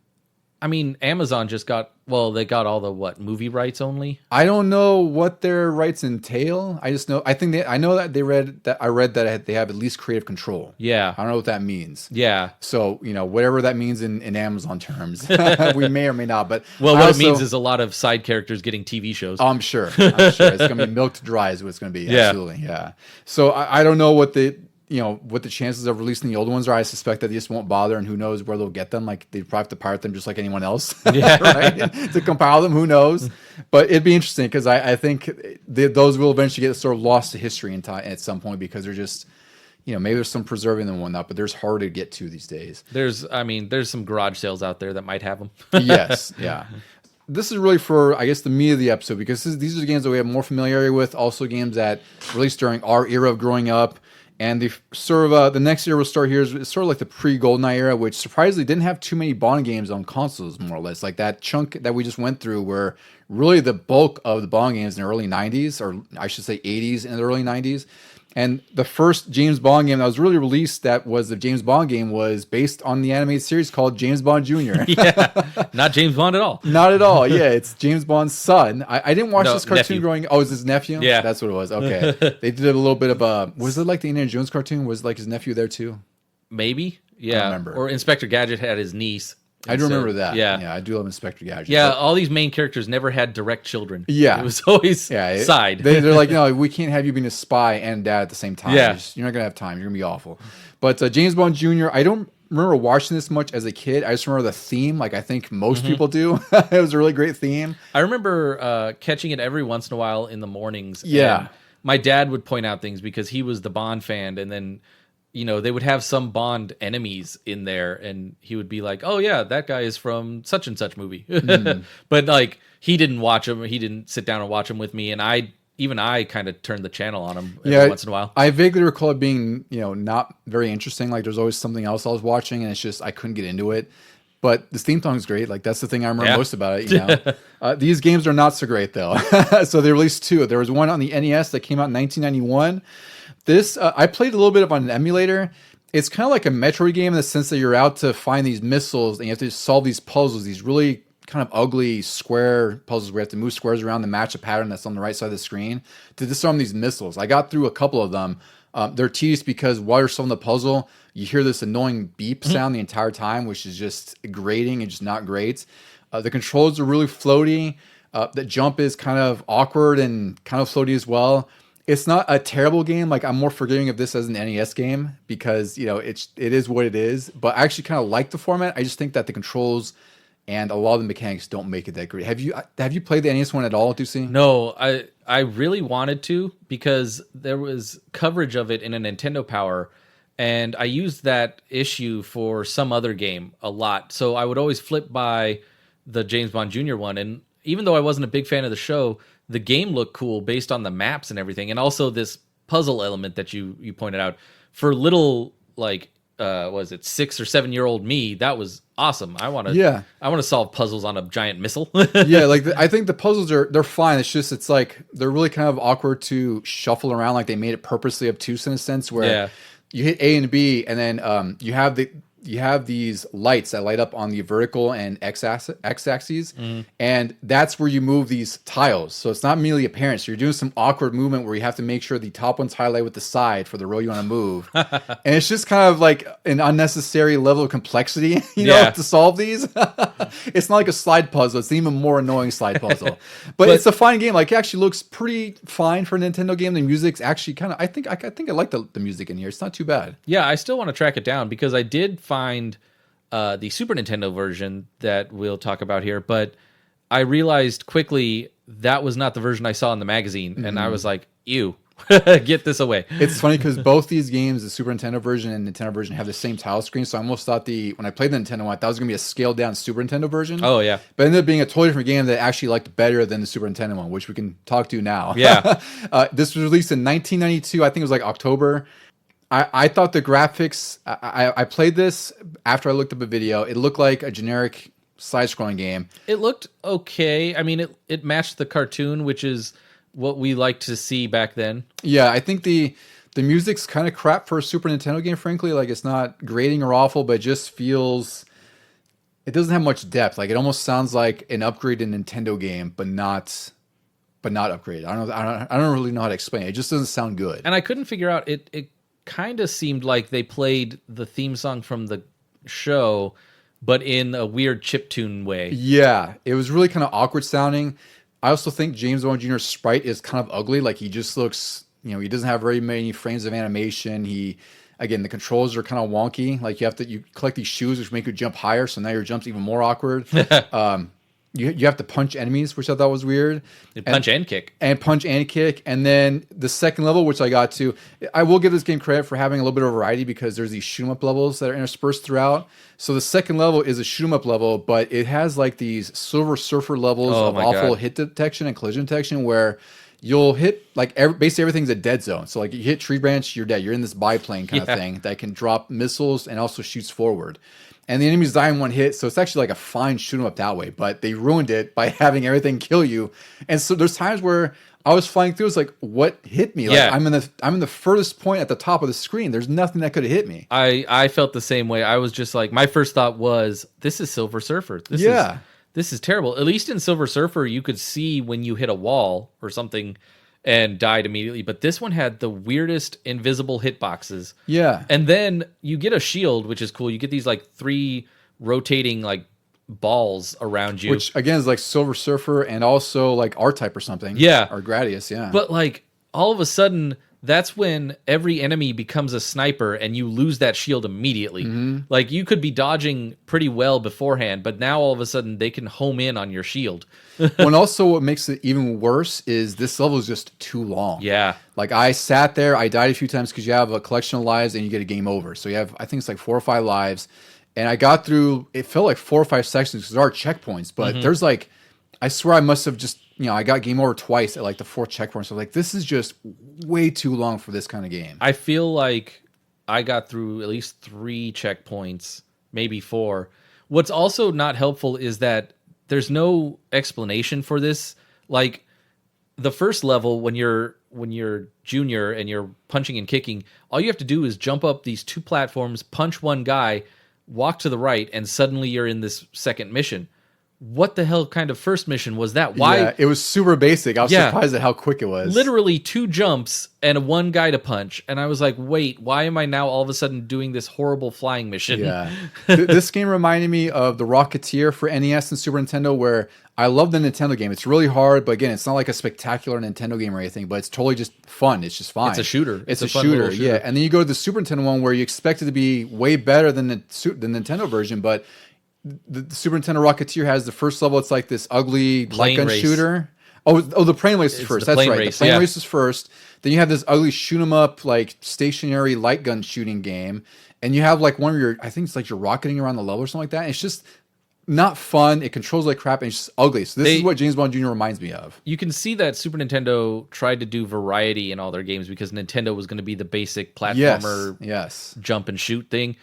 [SPEAKER 2] I mean, Amazon just got, well, they got all the movie rights only.
[SPEAKER 1] I don't know what their rights entail. I just know, I know that I read that they have at least creative control.
[SPEAKER 2] Yeah.
[SPEAKER 1] I don't know what that means.
[SPEAKER 2] Yeah.
[SPEAKER 1] So, whatever that means in Amazon terms, we may or may not. But
[SPEAKER 2] what it means is a lot of side characters getting TV shows.
[SPEAKER 1] I'm sure. It's going to be milked dry is what it's going to be. Yeah. Absolutely. Yeah. So I don't know what what the chances of releasing the old ones are. I suspect that they just won't bother, and who knows where they'll get them. Like, they probably have to pirate them just like anyone else, right? To compile them, who knows? But it'd be interesting because I think those will eventually get sort of lost to history in time at some point, because they're just, maybe there's some preserving them and whatnot, but there's hard to get to these days.
[SPEAKER 2] There's some garage sales out there that might have them.
[SPEAKER 1] Yes, yeah. This is really for, I guess, the meat of the episode, because these are the games that we have more familiarity with, also games that released during our era of growing up. And the sort of the next era we'll start here is sort of like the pre-GoldenEye era, which surprisingly didn't have too many Bond games on consoles, more or less. Like that chunk that we just went through were really the bulk of the Bond games in the early 90s, or I should say 80s and the early 90s. And the first James Bond game that was really released that was the James Bond game was based on the animated series called James Bond Jr.
[SPEAKER 2] Yeah, not James Bond at all.
[SPEAKER 1] Not at all. Yeah, it's James Bond's son. I didn't watch this cartoon
[SPEAKER 2] nephew.
[SPEAKER 1] growing up. Oh, is his nephew?
[SPEAKER 2] Yeah.
[SPEAKER 1] That's what it was. Okay. They did a little bit of was it like the Indiana Jones cartoon? Was like his nephew there too?
[SPEAKER 2] Maybe. Yeah.
[SPEAKER 1] I remember.
[SPEAKER 2] Or Inspector Gadget had his niece.
[SPEAKER 1] I do remember that.
[SPEAKER 2] Yeah.
[SPEAKER 1] I do love Inspector Gadget.
[SPEAKER 2] Yeah, all these main characters never had direct children.
[SPEAKER 1] Yeah.
[SPEAKER 2] It was always side.
[SPEAKER 1] They're like, no, we can't have you being a spy and dad at the same time.
[SPEAKER 2] Yeah.
[SPEAKER 1] You're not going to have time. You're going to be awful. But James Bond Jr., I don't remember watching this much as a kid. I just remember the theme, like I think most people do. It was a really great theme.
[SPEAKER 2] I remember catching it every once in a while in the mornings.
[SPEAKER 1] Yeah.
[SPEAKER 2] And my dad would point out things because he was the Bond fan, and then they would have some Bond enemies in there, and he would be like, "Oh yeah, that guy is from such and such movie." But like, he didn't watch him. He didn't sit down and watch him with me, and I kind of turned the channel on him every once in a while.
[SPEAKER 1] I vaguely recall it being, not very interesting. Like, there's always something else I was watching, and it's just I couldn't get into it. But this theme song is great. Like, that's the thing I remember most about it. These games are not so great though. So they released two. There was one on the NES that came out in 1991. This, I played a little bit of on an emulator. It's kind of like a Metroid game in the sense that you're out to find these missiles and you have to solve these puzzles, these really kind of ugly square puzzles where you have to move squares around to match a pattern that's on the right side of the screen to disarm these missiles. I got through a couple of them. They're tedious because while you're solving the puzzle, you hear this annoying beep sound the entire time, which is just grating and just not great. The controls are really floaty. The jump is kind of awkward and kind of floaty as well. It's not a terrible game. Like, I'm more forgiving of this as an NES game because, it is what it is. But I actually kind of like the format. I just think that the controls and a lot of the mechanics don't make it that great. Have you played the NES one at all, Ducey?
[SPEAKER 2] No, I really wanted to because there was coverage of it in a Nintendo Power, and I used that issue for some other game a lot. So I would always flip by the James Bond Jr. one, and even though I wasn't a big fan of the show, the game looked cool based on the maps and everything, and also this puzzle element that you pointed out. For little, like, was it 6 or 7 year old me, that was awesome. I want to solve puzzles on a giant missile.
[SPEAKER 1] Yeah, like I think the puzzles they're fine. It's like they're really kind of awkward to shuffle around. Like, they made it purposely obtuse in a sense where you hit A and B, and then you have these lights that light up on the vertical and x axes, and that's where you move these tiles. So it's not immediately apparent. So you're doing some awkward movement where you have to make sure the top one's highlighted with the side for the row you want to move. And it's just kind of like an unnecessary level of complexity, to solve these. It's not like a slide puzzle. It's an even more annoying slide puzzle. But it's a fine game. Like, it actually looks pretty fine for a Nintendo game. The music's actually kind of, I think I like the music in here. It's not too bad.
[SPEAKER 2] Yeah, I still want to track it down because I did find the Super Nintendo version that we'll talk about here, but I realized quickly that was not the version I saw in the magazine, and I was like, ew, get this away.
[SPEAKER 1] It's funny because both these games, the Super Nintendo version and Nintendo version, have the same tile screen, so I almost thought when I played the Nintendo one, I thought it was going to be a scaled down Super Nintendo version.
[SPEAKER 2] Oh, yeah.
[SPEAKER 1] But it ended up being a totally different game that I actually liked better than the Super Nintendo one, which we can talk to now.
[SPEAKER 2] Yeah.
[SPEAKER 1] This was released in 1992. I think it was like October. I thought the graphics, I played this after I looked up a video. It looked like a generic side-scrolling game.
[SPEAKER 2] It looked okay. I mean, it matched the cartoon, which is what we liked to see back then.
[SPEAKER 1] Yeah, I think the music's kind of crap for a Super Nintendo game, frankly. Like, it's not grating or awful, but it just feels it doesn't have much depth. Like it almost sounds like an upgraded Nintendo game, but not upgraded. I don't really know how to explain it. It just doesn't sound good.
[SPEAKER 2] And I couldn't figure out it kind of seemed like they played the theme song from the show, but in a weird chiptune way.
[SPEAKER 1] Yeah, it was really kind of awkward sounding. I also think James Bond Jr.'s sprite is kind of ugly. Like he just looks, he doesn't have very many frames of animation. Again, the controls are kind of wonky. Like you collect these shoes, which make you jump higher. So now your jump's even more awkward. You have to punch enemies, which I thought was weird.
[SPEAKER 2] Punch and kick.
[SPEAKER 1] And then the second level, which I got to, I will give this game credit for having a little bit of variety because there's these shoot 'em up levels that are interspersed throughout. So the second level is a shoot 'em up level, but it has like these Silver Surfer levels of awful hit detection and collision detection where you'll hit basically everything's a dead zone. So like you hit tree branch, you're dead. You're in this biplane kind of thing that can drop missiles and also shoots forward. And the enemies die in one hit, so it's actually like a fine shoot 'em up that way. But they ruined it by having everything kill you. And so there's times where I was flying through, it's like, what hit me? Like I'm in the furthest point at the top of the screen. There's nothing that could have hit me.
[SPEAKER 2] I felt the same way. I was just like, my first thought was, this is Silver Surfer. This is terrible. At least in Silver Surfer, you could see when you hit a wall or something and died immediately. But this one had the weirdest invisible hitboxes.
[SPEAKER 1] Yeah.
[SPEAKER 2] And then you get a shield, which is cool. You get these like 3 rotating like balls around you.
[SPEAKER 1] Which again is like Silver Surfer and also like R-Type or something.
[SPEAKER 2] Yeah.
[SPEAKER 1] Or Gradius, yeah.
[SPEAKER 2] But like all of a sudden, that's when every enemy becomes a sniper and you lose that shield immediately. Mm-hmm. Like you could be dodging pretty well beforehand, but now all of a sudden they can home in on your shield.
[SPEAKER 1] Well, and also what makes it even worse is this level is just too long.
[SPEAKER 2] Yeah.
[SPEAKER 1] Like I sat there, I died a few times because you have a collection of lives and you get a game over. So you have, I think it's like 4 or 5 lives. And I got through, it felt like 4 or 5 sections because there are checkpoints, but there's like, I swear I must have just, I got game over twice at like the 4th checkpoint. So like, this is just way too long for this kind of game.
[SPEAKER 2] I feel like I got through at least 3 checkpoints, maybe 4. What's also not helpful is that there's no explanation for this. Like the first level, when you're junior and you're punching and kicking, all you have to do is jump up these 2 platforms, punch one guy, walk to the right, and suddenly you're in this second mission. What the hell kind of first mission was that? Why?
[SPEAKER 1] Yeah, it was super basic. I was surprised at how quick it was.
[SPEAKER 2] Literally 2 jumps and 1 guy to punch. And I was like, wait, why am I now all of a sudden doing this horrible flying mission?
[SPEAKER 1] Yeah. This game reminded me of The Rocketeer for NES and Super Nintendo, where I love the Nintendo game. It's really hard, but again, it's not like a spectacular Nintendo game or anything, but it's totally just fun. It's just fine.
[SPEAKER 2] It's a shooter.
[SPEAKER 1] It's a shooter, yeah. And then you go to the Super Nintendo one where you expect it to be way better than the Nintendo version, but the Super Nintendo Rocketeer has the first level. It's like this ugly light gun shooter. Oh, the plane race is first. That's right. The plane race is first. Then you have this ugly shoot 'em up, like stationary light gun shooting game, and you have like one of your, I think it's like you're rocketing around the level or something like that. And it's just not fun. It controls like crap, and it's just ugly. So this is what James Bond Jr. reminds me of.
[SPEAKER 2] You can see that Super Nintendo tried to do variety in all their games because Nintendo was going to be the basic platformer, jump and shoot thing.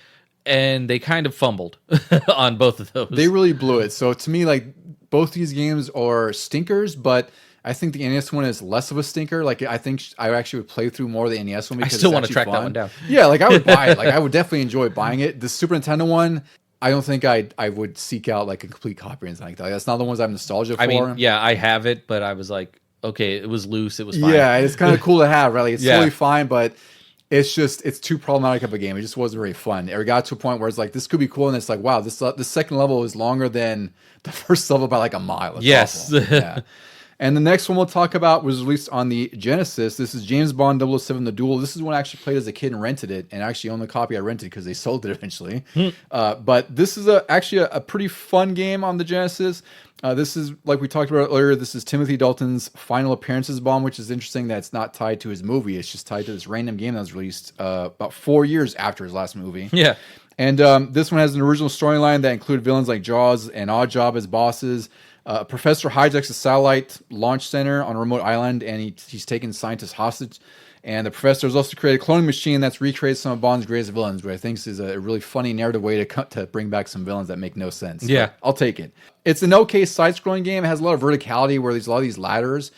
[SPEAKER 2] And they kind of fumbled on both of those.
[SPEAKER 1] They really blew it. So to me, like both these games are stinkers, but I think the NES one is less of a stinker. Like I think I actually would play through more of the NES one because
[SPEAKER 2] I still want to track that one down.
[SPEAKER 1] Yeah, like I would buy it. Like I would definitely enjoy buying it. The Super Nintendo one, I don't think I would seek out like a complete copy or anything like that. That's not the ones I have nostalgia for.
[SPEAKER 2] I mean, yeah, I have it, but I was like, okay, it was loose. It was fine.
[SPEAKER 1] Yeah, it's kind of cool to have, right? Like, it's totally fine, but it's too problematic of a game. It just wasn't very fun. It got to a point where it's like, this could be cool, and it's like, wow, this second level is longer than the first level by like a mile. It's
[SPEAKER 2] yes.
[SPEAKER 1] Yeah. And the next one we'll talk about was released on the Genesis. This is James Bond 007 The Duel. This is one I actually played as a kid and rented it, and actually owned the copy I rented because they sold it eventually. But this is actually a pretty fun game on the Genesis. This is, like we talked about earlier, this is Timothy Dalton's final appearances Bond, which is interesting that it's not tied to his movie. It's just tied to this random game that was released about 4 years after his last movie.
[SPEAKER 2] Yeah.
[SPEAKER 1] And this one has an original storyline that included villains like Jaws and Oddjob as bosses. A professor hijacks a satellite launch center on a remote island, and he's taken scientists hostage. And the professor has also created a cloning machine that's recreated some of Bond's greatest villains, which I think is a really funny narrative way to bring back some villains that make no sense.
[SPEAKER 2] Yeah.
[SPEAKER 1] But I'll take it. It's an okay side-scrolling game. It has a lot of verticality where there's a lot of these ladders.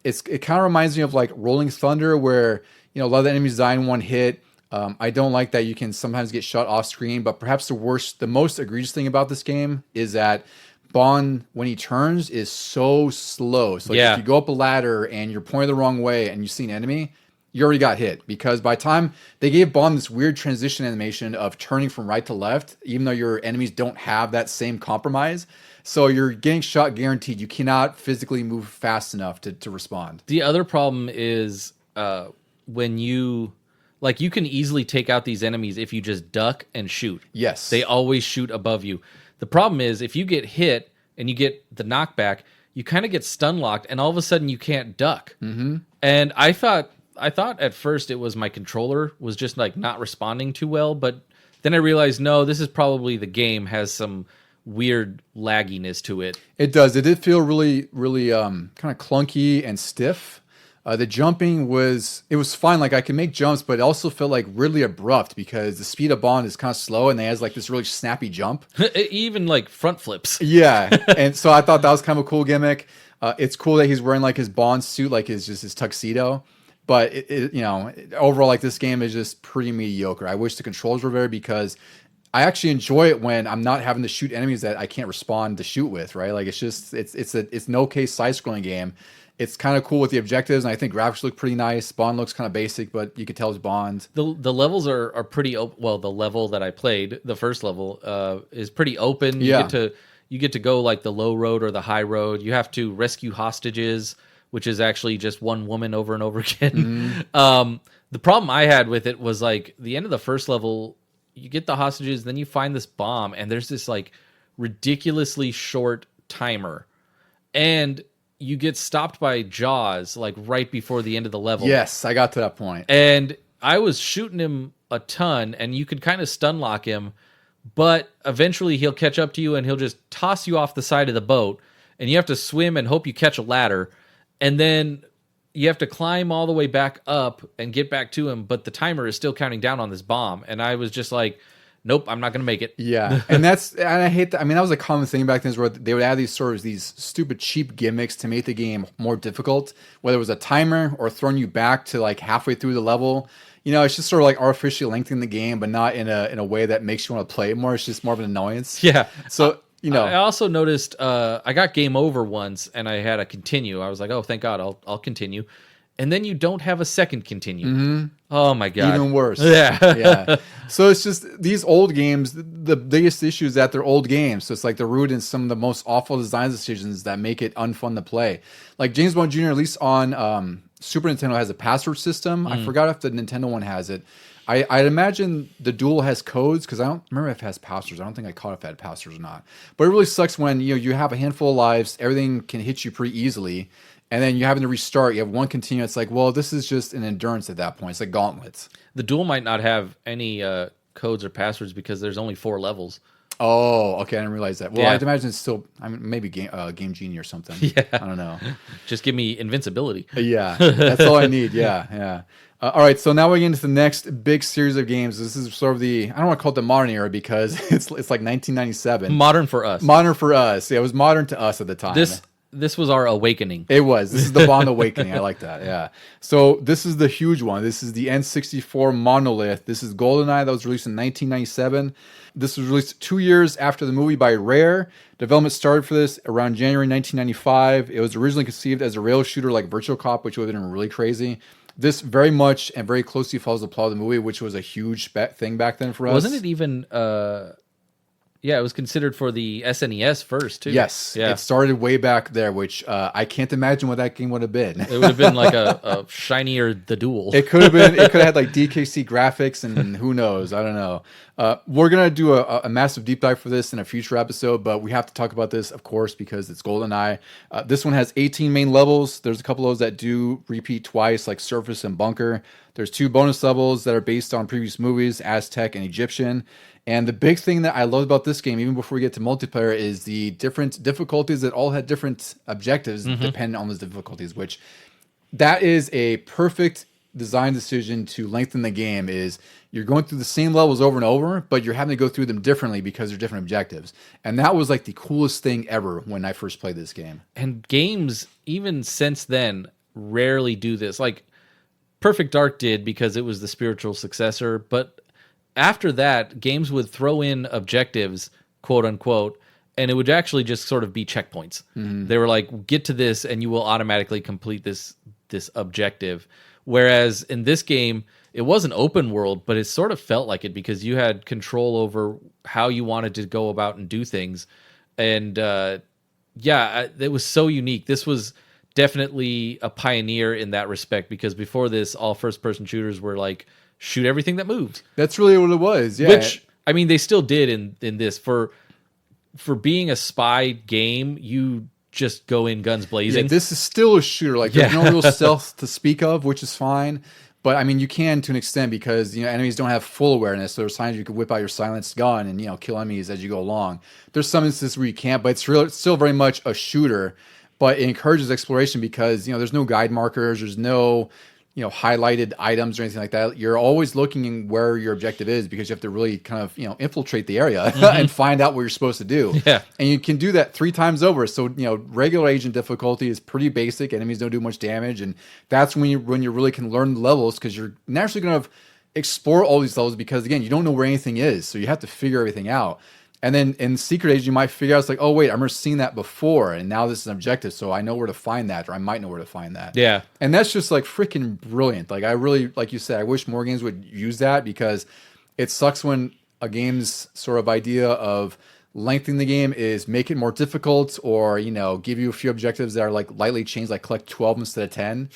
[SPEAKER 1] It kind of reminds me of like Rolling Thunder, where a lot of the enemies die in one hit. I don't like that you can sometimes get shot off screen, but perhaps the most egregious thing about this game is that Bond, when he turns, is so slow. So if you go up a ladder and you're pointing the wrong way and you see an enemy, you already got hit. Because by the time they gave Bond this weird transition animation of turning from right to left, even though your enemies don't have that same compromise, so you're getting shot guaranteed. You cannot physically move fast enough to respond.
[SPEAKER 2] The other problem is when you can easily take out these enemies if you just duck and shoot.
[SPEAKER 1] Yes.
[SPEAKER 2] They always shoot above you. The problem is if you get hit and you get the knockback, you kind of get stun locked and all of a sudden you can't duck. Mm-hmm. And I thought at first it was my controller was just like not responding too well, but then I realized, no, this is probably the game has some weird lagginess to it.
[SPEAKER 1] It does. It did feel really, really kind of clunky and stiff. The jumping was fine. Like I can make jumps, but it also felt like really abrupt because the speed of Bond is kind of slow and they has like this really snappy jump.
[SPEAKER 2] Even like front flips.
[SPEAKER 1] Yeah. And so I thought that was kind of a cool gimmick. It's cool that he's wearing like his Bond suit, like his tuxedo. But overall, like this game is just pretty mediocre. I wish the controls were better because I actually enjoy it when I'm not having to shoot enemies that I can't respond to shoot with, right? Like it's an okay side-scrolling game. It's kind of cool with the objectives, and I think graphics look pretty nice. Bond looks kind of basic, but you can tell it's Bond.
[SPEAKER 2] The levels are pretty open. Well, the level that I played, the first level, is pretty open. You get to go like the low road or the high road. You have to rescue hostages, which is actually just one woman over and over again. Mm-hmm. The problem I had with it was like the end of the first level, you get the hostages, then you find this bomb, and there's this like ridiculously short timer, and you get stopped by Jaws like right before the end of the level.
[SPEAKER 1] Yes, I got to that point.
[SPEAKER 2] And I was shooting him a ton, and you could kind of stun lock him, but eventually he'll catch up to you and he'll just toss you off the side of the boat, and you have to swim and hope you catch a ladder, and then you have to climb all the way back up and get back to him, but the timer is still counting down on this bomb. And I was just like, nope, I'm not going to make it.
[SPEAKER 1] Yeah. And I hate that. I mean, that was a common thing back then, is where they would add these stupid cheap gimmicks to make the game more difficult, whether it was a timer or throwing you back to like halfway through the level. It's just sort of like artificially lengthening the game, but not in a way that makes you want to play it more. It's just more of an annoyance.
[SPEAKER 2] Yeah.
[SPEAKER 1] So,
[SPEAKER 2] I also noticed I got game over once and I had a continue. I was like, oh, thank God, I'll continue. And then you don't have a second continue. Mm-hmm. Oh my God.
[SPEAKER 1] Even worse.
[SPEAKER 2] Yeah.
[SPEAKER 1] Yeah. So it's just these old games, the biggest issue is that they're old games. So it's like they're rooted in some of the most awful design decisions that make it unfun to play. Like James Bond Jr., at least on Super Nintendo, has a password system. I forgot if the Nintendo one has it. I'd imagine the Dual has codes, because I don't remember if it has passwords. I don't think I caught if it had passwords or not. But it really sucks when you have a handful of lives, everything can hit you pretty easily, and then you're having to restart. You have one continue. It's like, well, this is just an endurance at that point. It's like gauntlets.
[SPEAKER 2] The Dual might not have any codes or passwords because there's only 4 levels.
[SPEAKER 1] Oh, okay. I didn't realize that. Well, I'd imagine it's still, maybe Game Genie or something.
[SPEAKER 2] Yeah.
[SPEAKER 1] I don't know.
[SPEAKER 2] Just give me invincibility.
[SPEAKER 1] Yeah. That's all I need. Yeah. Yeah. All right, so now we get into the next big series of games. This is sort of I don't want to call it the modern era because it's like 1997.
[SPEAKER 2] Modern for us.
[SPEAKER 1] Modern for us. Yeah, it was modern to us at the time.
[SPEAKER 2] This was our awakening.
[SPEAKER 1] It was. This is the Bond awakening. I like that. Yeah. So this is the huge one. This is the N64 monolith. This is Goldeneye that was released in 1997. This was released 2 years after the movie by Rare. Development started for this around January 1995. It was originally conceived as a rail shooter like Virtual Cop, which would have been really crazy. This very much and very closely follows the plot of the movie, which was a huge thing back then for us.
[SPEAKER 2] Wasn't it even... it was considered for the SNES first, too.
[SPEAKER 1] Yes. Yeah. It started way back there, which I can't imagine what that game would have been.
[SPEAKER 2] It would have been like a shinier The Duel.
[SPEAKER 1] It could have been. It could have had like DKC graphics and who knows. I don't know. We're going to do a massive deep dive for this in a future episode, but we have to talk about this, of course, because it's GoldenEye. This one has 18 main levels. There's a couple of those that do repeat twice, like Surface and Bunker. There's 2 bonus levels that are based on previous movies, Aztec and Egyptian. And the big thing that I love about this game, even before we get to multiplayer, is the different difficulties that all had different objectives depending on those difficulties, which that is a perfect design decision to lengthen the game. Is you're going through the same levels over and over, but you're having to go through them differently because they're different objectives. And that was like the coolest thing ever when I first played this game.
[SPEAKER 2] And games, even since then, rarely do this. Like, Perfect Dark did because it was the spiritual successor. But after that, games would throw in objectives, quote unquote, and it would actually just sort of be checkpoints. They were like, get to this and you will automatically complete this objective. Whereas in this game, it was an open world, but it sort of felt like it because you had control over how you wanted to go about and do things. And it was so unique. This was definitely a pioneer in that respect because before this, all first-person shooters were like, shoot everything that moves.
[SPEAKER 1] That's really what it was, yeah.
[SPEAKER 2] Which, I mean, they still did in this. For being a spy game, you just go in guns blazing.
[SPEAKER 1] Yeah, this is still a shooter. Like, there's no real stealth to speak of, which is fine. But, I mean, you can to an extent because, enemies don't have full awareness. So there's times you can whip out your silenced gun and, kill enemies as you go along. There's some instances where you can't, but it's still very much a shooter. But it encourages exploration because, there's no guide markers. There's no, highlighted items or anything like that. You're always looking where your objective is because you have to really kind of, infiltrate the area and find out what you're supposed to do.
[SPEAKER 2] Yeah.
[SPEAKER 1] And you can do that 3 times over. So, regular agent difficulty is pretty basic. Enemies don't do much damage. And that's when you really can learn the levels because you're naturally going to explore all these levels because, again, you don't know where anything is. So you have to figure everything out. And then in Secret Agent, you might figure out, it's like, oh, wait, I remember seeing that before, and now this is an objective, so I know where to find that, or I might know where to find that.
[SPEAKER 2] Yeah.
[SPEAKER 1] And that's just, like, freaking brilliant. Like, I really, like you said, I wish more games would use that, because it sucks when a game's sort of idea of lengthening the game is make it more difficult, or, give you a few objectives that are, like, lightly changed, like collect 12 instead of 10.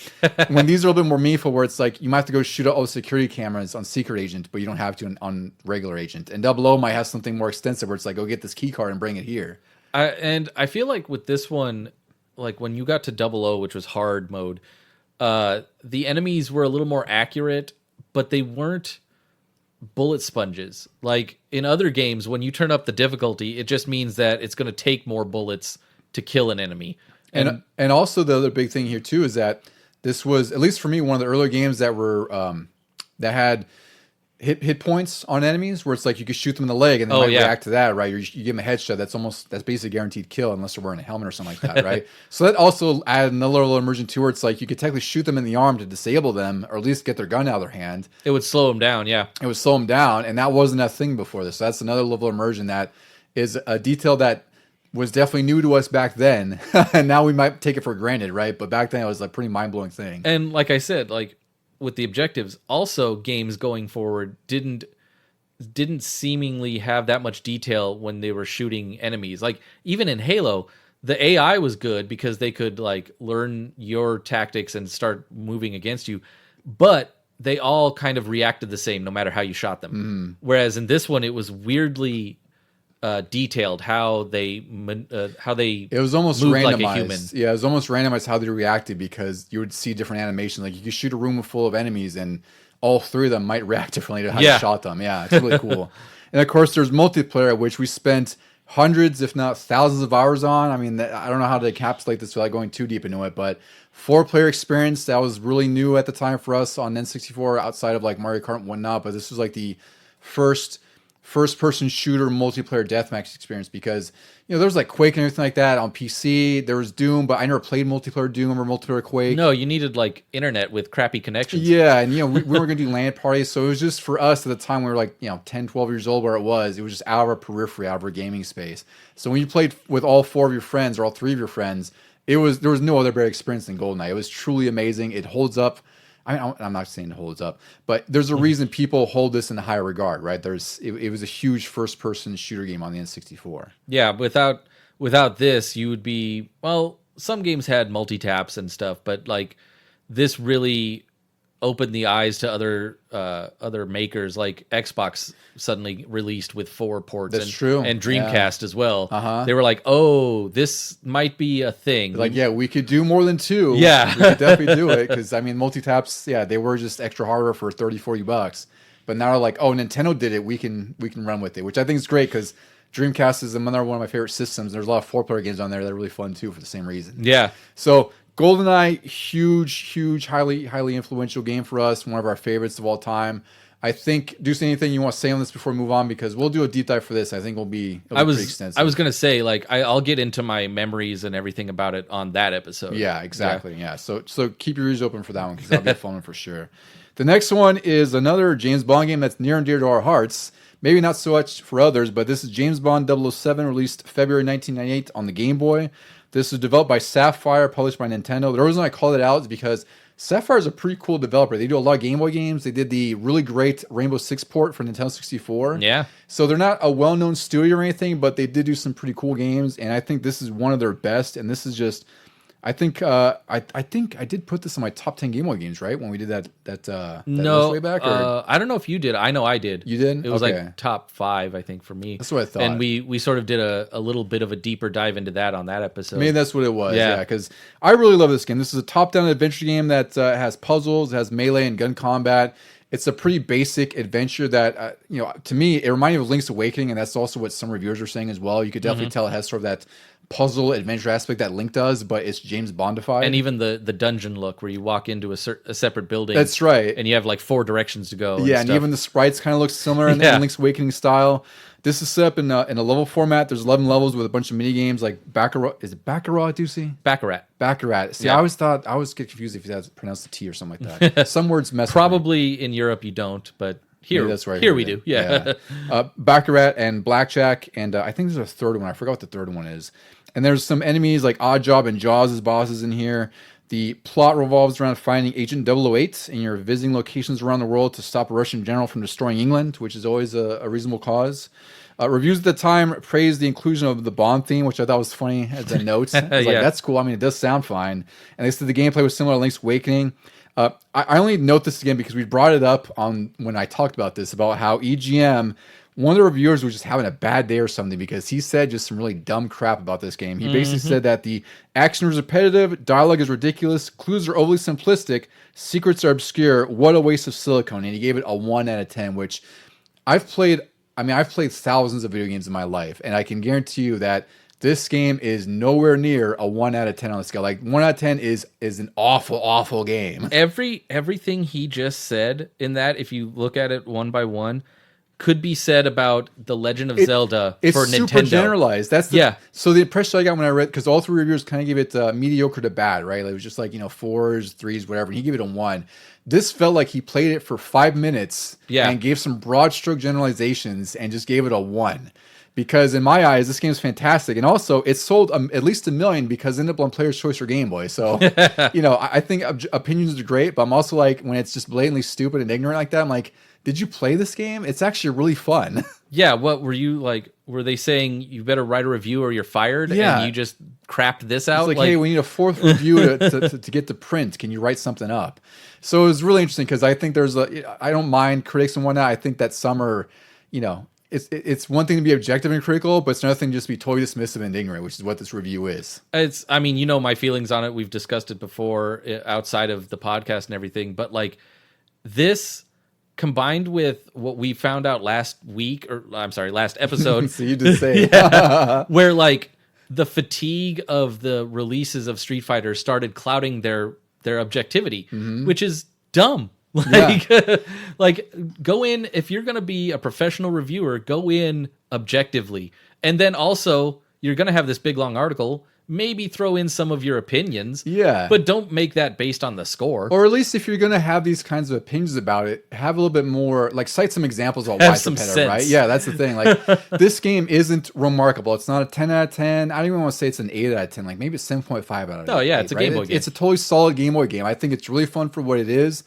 [SPEAKER 1] When these are a little bit more meaningful, where it's like, you might have to go shoot out all the security cameras on Secret Agent, but you don't have to on regular Agent. And 00 might have something more extensive, where it's like, go get this key card and bring it here.
[SPEAKER 2] And I feel like with this one, like when you got to 00, which was hard mode, the enemies were a little more accurate, but they weren't bullet sponges. Like in other games, when you turn up the difficulty, it just means that it's going to take more bullets to kill an enemy.
[SPEAKER 1] And also the other big thing here too is that this was, at least for me, one of the earlier games that were that had hit points on enemies, where it's like you could shoot them in the leg and they might react to that, right? You give them a headshot, that's basically a guaranteed kill unless they're wearing a helmet or something like that, right? So that also added another little immersion to where it's like you could technically shoot them in the arm to disable them, or at least get their gun out of their hand.
[SPEAKER 2] It would slow them down, yeah.
[SPEAKER 1] It would slow them down, and that wasn't a thing before this. So that's another level of immersion that is a detail that was definitely new to us back then, and now we might take it for granted, right? But back then it was a pretty mind-blowing thing.
[SPEAKER 2] And like I said, like with the objectives, also games going forward didn't seemingly have that much detail when they were shooting enemies. Like even in Halo, the AI was good because they could like learn your tactics and start moving against you, but they all kind of reacted the same no matter how you shot them. Whereas in this one, it was weirdly detailed how they
[SPEAKER 1] it was almost randomized.
[SPEAKER 2] Like a human.
[SPEAKER 1] Yeah, it was almost randomized how they reacted, because you would see different animations. Like you could shoot a room full of enemies and all 3 of them might react differently to how you shot them. Yeah, it's really cool. And of course, there's multiplayer, which we spent hundreds, if not thousands of hours on. I mean, I don't know how to encapsulate this without going too deep into it, but 4-player experience, that was really new at the time for us on N64, outside of like Mario Kart and whatnot. But this was like the first-person shooter multiplayer deathmatch experience, because there was like Quake and everything like that on PC. There was Doom, but I never played multiplayer Doom or multiplayer Quake.
[SPEAKER 2] No, you needed like internet with crappy connections.
[SPEAKER 1] Yeah, and we were going to do LAN parties, so it was just for us at the time we were like 10, 12 years old, where it was just out of our periphery, out of our gaming space. So when you played with all 4 of your friends or all 3 of your friends, there was no other better experience than GoldenEye. It was truly amazing. It holds up. I mean, I'm not saying it holds up, but there's a reason people hold this in high regard, right? It was a huge first-person shooter game on the N64.
[SPEAKER 2] Yeah, without this, you would be, well, some games had multi-taps and stuff, but like this really opened the eyes to other makers. Like Xbox suddenly released with 4 ports.
[SPEAKER 1] That's true.
[SPEAKER 2] And Dreamcast as well. They were like, oh, this might be a thing.
[SPEAKER 1] Like, yeah, we could do more than 2.
[SPEAKER 2] Yeah.
[SPEAKER 1] We could definitely do it, because I mean, multi-taps, yeah, they were just extra hardware for $30-$40. But now they're like, oh, Nintendo did it, we can run with it, which I think is great, because Dreamcast is another one of my favorite systems. There's a lot of 4-player games on there that are really fun too, for the same reason.
[SPEAKER 2] Yeah.
[SPEAKER 1] So GoldenEye, huge, highly influential game for us. One of our favorites of all time. I think, do you see anything you want to say on this before we move on? Because we'll do a deep dive for this. I think it'll be pretty extensive.
[SPEAKER 2] I was going to say, like, I'll get into my memories and everything about it on that episode.
[SPEAKER 1] Yeah, exactly. Yeah. So keep your ears open for that one because that'll be a fun one for sure. The next one is another James Bond game that's near and dear to our hearts. Maybe not so much for others, but this is James Bond 007, released February 1998 on the Game Boy. This was developed by Sapphire, published by Nintendo. The reason I called it out is because Sapphire is a pretty cool developer. They do a lot of Game Boy games. They did the really great Rainbow Six port for Nintendo 64.
[SPEAKER 2] Yeah.
[SPEAKER 1] So they're not a well-known studio or anything, but they did do some pretty cool games, and I think this is one of their best. And this is just, I think I did put this on my top 10 Game Boy games, right? When we did that list way back.
[SPEAKER 2] I don't know if you did. I know I did.
[SPEAKER 1] You did?
[SPEAKER 2] It was like top 5, I think, for me.
[SPEAKER 1] That's what I thought.
[SPEAKER 2] And we sort of did a little bit of a deeper dive into that on that episode.
[SPEAKER 1] Maybe that's what it was. Yeah, because I really love this game. This is a top-down adventure game that has puzzles, has melee and gun combat. It's a pretty basic adventure that, to me, it reminded me of Link's Awakening, and that's also what some reviewers are saying as well. You could definitely tell it has sort of that puzzle adventure aspect that Link does, but it's James Bondified.
[SPEAKER 2] And even the dungeon look where you walk into a separate building.
[SPEAKER 1] That's right.
[SPEAKER 2] And you have like 4 directions to go.
[SPEAKER 1] Yeah, and even the sprites kind of look similar in Link's Awakening style. This is set up in a level format. There's 11 levels with a bunch of mini games like Baccarat. Is it Baccarat, Ducey? Baccarat. See, I always thought, I always get confused if you had to pronounce the T or something like that. Some words mess
[SPEAKER 2] Probably in Europe you don't, but here,
[SPEAKER 1] that's right.
[SPEAKER 2] Here we do. Yeah.
[SPEAKER 1] Baccarat and Blackjack, and I think there's a third one. I forgot what the third one is. And there's some enemies like Oddjob and Jaws as bosses in here. The plot revolves around finding Agent 008, and you're visiting locations around the world to stop a Russian general from destroying England, which is always a reasonable cause. Reviews at the time praised the inclusion of the Bond theme, which I thought was funny as a note. I was like, that's cool. I mean, it does sound fine. And they said the gameplay was similar to Link's Awakening. I only note this again because we brought it up on when I talked about this, about how EGM, one of the reviewers was just having a bad day or something because he said just some really dumb crap about this game. He basically said that the action was repetitive, dialogue is ridiculous, clues are overly simplistic, secrets are obscure, what a waste of silicone. And he gave it a 1 out of 10, which I've played thousands of video games in my life, and I can guarantee you that this game is nowhere near a 1 out of 10 on the scale. Like 1 out of 10 is an awful, awful game.
[SPEAKER 2] Everything he just said in that, if you look at it one by one, could be said about The Legend of Zelda for Nintendo.
[SPEAKER 1] It's super generalized. So the impression I got when I read, because all 3 reviewers kind of gave it mediocre to bad, right? Like it was just like 4s, 3s, whatever. And he gave it a 1. This felt like he played it for 5 minutes and gave some broad stroke generalizations and just gave it a 1. Because in my eyes, this game is fantastic. And also, it sold at least 1 million because it ended up on Player's Choice or Game Boy. So, I think opinions are great, but I'm also like, when it's just blatantly stupid and ignorant like that, I'm like, did you play this game? It's actually really fun.
[SPEAKER 2] Yeah, what were you like? Were they saying you better write a review or you're fired? Yeah. And you just crapped this out?
[SPEAKER 1] It's like, hey, we need a 4th review to get to print. Can you write something up? So it was really interesting because I think I don't mind critics and whatnot. I think that some are, it's one thing to be objective and critical, but it's another thing to just be totally dismissive and ignorant, which is what this review is.
[SPEAKER 2] My feelings on it. We've discussed it before outside of the podcast and everything, but like this combined with what we found out last episode.
[SPEAKER 1] So you just say
[SPEAKER 2] where like the fatigue of the releases of Street Fighter started clouding their objectivity, which is dumb. Like go in, if you're going to be a professional reviewer, go in objectively. And then also you're going to have this big long article, maybe throw in some of your opinions. Yeah. But don't make that based on the score.
[SPEAKER 1] Or at least if you're going to have these kinds of opinions about it, have a little bit more, like cite some examples of why it's repetitive, right? Yeah, that's the thing. Like this game isn't remarkable. It's not a 10 out of 10. I don't even want to say it's an 8 out of 10. Like maybe it's 7.5 out of 10.
[SPEAKER 2] Oh yeah, it's a Game Boy game.
[SPEAKER 1] It's a totally solid Game Boy game. I think it's really fun for what it is.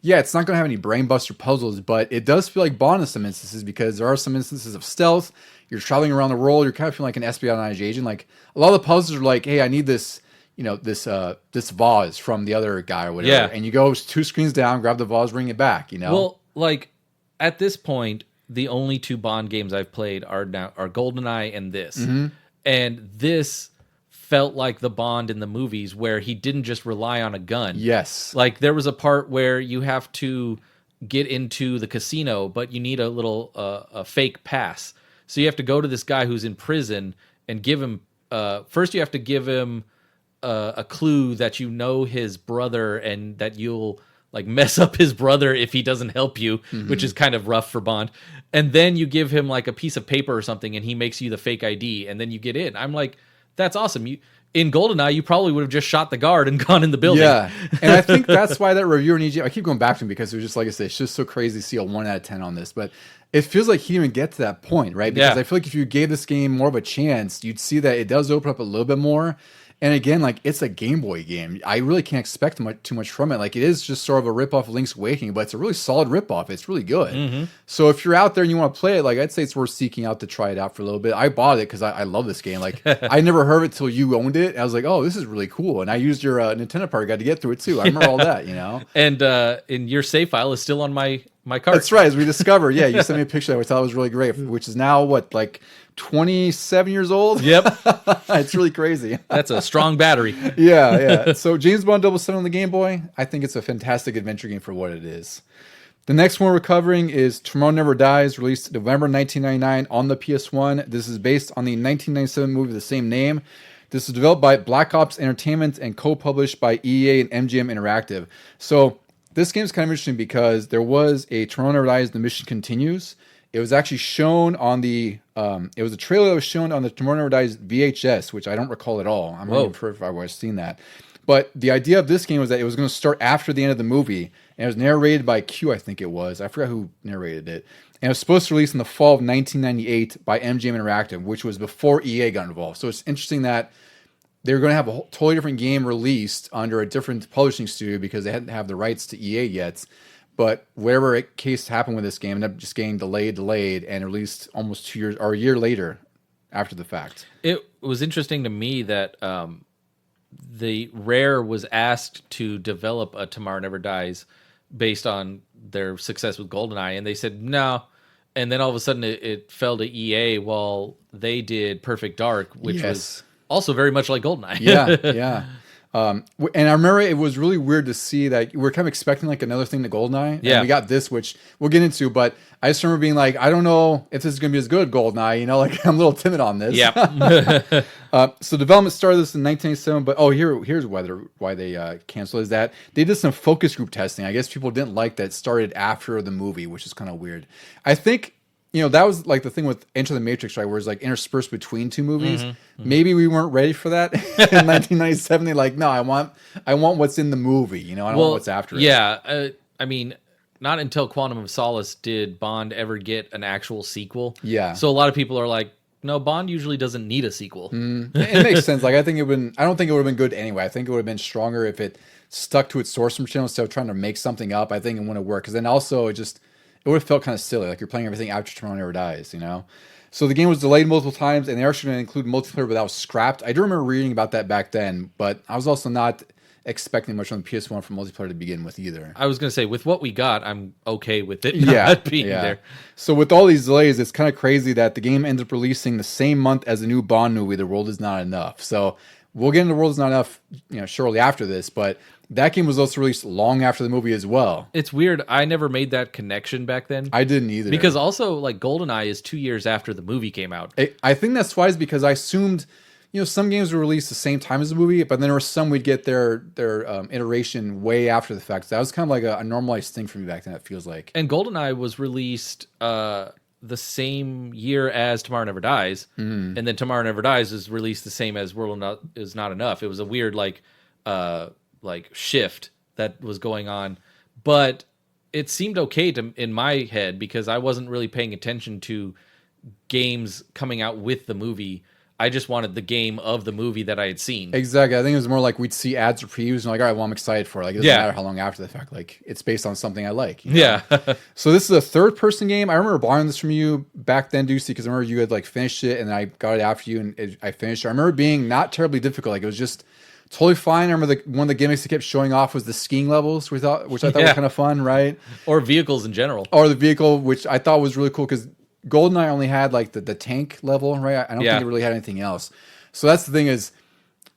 [SPEAKER 1] Yeah, it's not going to have any brainbuster puzzles, but it does feel like Bond in some instances because there are some instances of stealth. You're traveling around the world. You're kind of feeling like an espionage agent. Like a lot of the puzzles are like, hey, I need this, this vase from the other guy or whatever. Yeah. And you go 2 screens down, grab the vase, bring it back.
[SPEAKER 2] Well, like at this point, the only 2 Bond games I've played are Goldeneye and this, and this felt like the Bond in the movies where he didn't just rely on a gun.
[SPEAKER 1] Yes.
[SPEAKER 2] Like there was a part where you have to get into the casino, but you need a little a fake pass. So you have to go to this guy who's in prison and give him, first you have to give him a clue that you know his brother and that you'll like mess up his brother if he doesn't help you, which is kind of rough for Bond. And then you give him like a piece of paper or something and he makes you the fake ID and then you get in. I'm like, that's awesome. In Goldeneye, you probably would have just shot the guard and gone in the building.
[SPEAKER 1] Yeah. And I think that's why that reviewer in EG, I keep going back to him because it was just, like I said, it's just so crazy to see a 1 out of 10 on this. But it feels like he didn't even get to that point, right? Because I feel like if you gave this game more of a chance, you'd see that it does open up a little bit more. And again, like, it's a Game Boy game. I really can't expect too much from it. Like, it is just sort of a ripoff of Link's Awakening, but it's a really solid ripoff. It's really good. So if you're out there and you want to play it, like, I'd say it's worth seeking out to try it out for a little bit. I bought it because I love this game. Like, I never heard of it till you owned it. I was like, oh, this is really cool. And I used your Nintendo Power Guide to get through it, too. I remember all that, you know?
[SPEAKER 2] And your save file is still on my cart.
[SPEAKER 1] That's right. As we discovered, yeah, you sent me a picture that I thought was really great, which is now, what, like 27 years old?
[SPEAKER 2] Yep.
[SPEAKER 1] It's really crazy.
[SPEAKER 2] That's a strong battery.
[SPEAKER 1] Yeah. So James Bond 007 on the Game Boy, I think it's a fantastic adventure game for what it is. The next one we're covering is Tomorrow Never Dies, released November 1999 on the PS1. This is based on the 1997 movie of the same name. This is developed by Black Ops Entertainment and co-published by EA and MGM Interactive. So this game is kind of interesting because there was a Tomorrow Never Dies, The Mission Continues. It was actually shown on the, it was a trailer that was shown on the Tomorrow Never Dies VHS, which I don't recall at all. I'm not even sure if I was seen that. But the idea of this game was that it was going to start after the end of the movie, and it was narrated by Q, I think it was. I forgot who narrated it. And it was supposed to release in the fall of 1998 by MGM Interactive, which was before EA got involved. So it's interesting that they were going to have a totally different game released under a different publishing studio because they hadn't have the rights to EA yet. But whatever case happened with this game ended up just getting delayed, and released almost 2 years or a year later after the fact. It
[SPEAKER 2] was interesting to me that the Rare was asked to develop a Tomorrow Never Dies based on their success with GoldenEye, and they said no. And then all of a sudden it fell to EA while they did Perfect Dark, which was also very much like GoldenEye.
[SPEAKER 1] Yeah. And I remember it was really weird to see that we were kind of expecting like another thing to GoldenEye. Yeah. And we got this, which we'll get into, but I just remember being like, I don't know if this is going to be as good as GoldenEye, you know, like I'm a little timid on this.
[SPEAKER 2] Yeah.
[SPEAKER 1] So development started this in 1987, but here's why they canceled is that they did some focus group testing. I guess people didn't like that it started after the movie, which is kind of weird. I think, you know, that was like the thing with Enter the Matrix, right? Where it's like interspersed between two movies. Maybe we weren't ready for that in 1997. They're like, no, I want what's in the movie. You know, I don't want what's after it.
[SPEAKER 2] Yeah. I mean, not until Quantum of Solace did Bond ever get an actual sequel.
[SPEAKER 1] Yeah.
[SPEAKER 2] So a lot of people are like, no, Bond usually doesn't need a sequel.
[SPEAKER 1] It makes sense. Like, I don't think it would have been good anyway. I think it would have been stronger if it stuck to its source material instead of trying to make something up. I think it wouldn't work. Because then also it would have felt kind of silly. Like you're playing everything after Tomorrow Never Dies, you know? So the game was delayed multiple times, and they actually going to include multiplayer, but that was scrapped. I do remember reading about that back then, but I was also not expecting much on the PS1 for multiplayer to begin with either.
[SPEAKER 2] I was going to say, with what we got, I'm okay with it not being there.
[SPEAKER 1] So with all these delays, it's kind of crazy that the game ended up releasing the same month as the new Bond movie, The World Is Not Enough. So we'll get into The World Is Not Enough, you know, shortly after this, but that game was also released long after the movie as well.
[SPEAKER 2] It's weird. I never made that connection back then.
[SPEAKER 1] I didn't either.
[SPEAKER 2] Because also, like, GoldenEye is 2 years after the movie came out.
[SPEAKER 1] I think that's wise because I assumed, you know, some games were released the same time as the movie, but then there were some we'd get their iteration way after the fact. So that was kind of like a normalized thing for me back then, it feels like.
[SPEAKER 2] And GoldenEye was released the same year as Tomorrow Never Dies, and then Tomorrow Never Dies is released the same as World Is Not Enough. It was a weird, like shift that was going on, but it seemed okay in my head because I wasn't really paying attention to games coming out with the movie. I just wanted the game of the movie that I had seen.
[SPEAKER 1] Exactly. I think it was more like we'd see ads or previews and like, all right, well, I'm excited for it. Like, it doesn't matter how long after the fact. Like, it's based on something I like. You know?
[SPEAKER 2] Yeah.
[SPEAKER 1] So this is a third-person game. I remember borrowing this from you back then, Deucey, because I remember you had like finished it and I got it after you and I finished it. I remember it being not terribly difficult. Like, it was just totally fine. I remember one of the gimmicks that kept showing off was the skiing levels, which I thought was kind of fun, right?
[SPEAKER 2] Or vehicles in general.
[SPEAKER 1] Or the vehicle, which I thought was really cool because GoldenEye only had like the tank level, right? I don't think it really had anything else. So that's the thing is,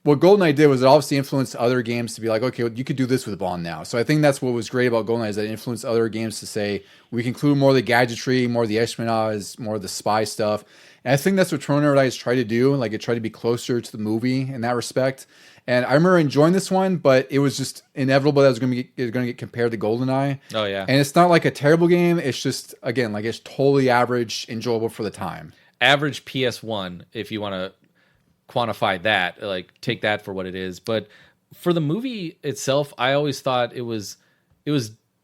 [SPEAKER 1] what GoldenEye did was it obviously influenced other games to be like, okay, well, you could do this with Bond now. So I think that's what was great about GoldenEye is that it influenced other games to say, we can include more of the gadgetry, more of the espionage, more of the spy stuff. And I think that's what Tomorrow Never Dies tried to do. Like, it tried to be closer to the movie in that respect. And I remember enjoying this one, but it was just inevitable that it was going to get compared to GoldenEye.
[SPEAKER 2] Oh yeah.
[SPEAKER 1] And it's not like a terrible game. It's just, again, like it's totally average, enjoyable for the time.
[SPEAKER 2] Average PS1, if you want to quantify that, like take that for what it is. But for the movie itself, I always thought it was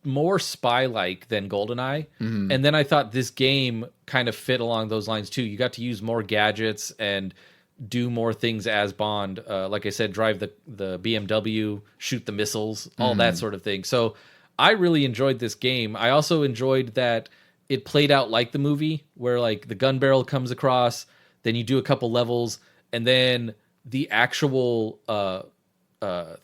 [SPEAKER 2] more spy-like than GoldenEye. Mm-hmm. And then I thought this game kind of fit along those lines too. You got to use more gadgets and do more things as Bond. Like I said, drive the BMW, shoot the missiles, all that sort of thing. So I really enjoyed this game. I also enjoyed that it played out like the movie, where like the gun barrel comes across, then you do a couple levels, and then the actual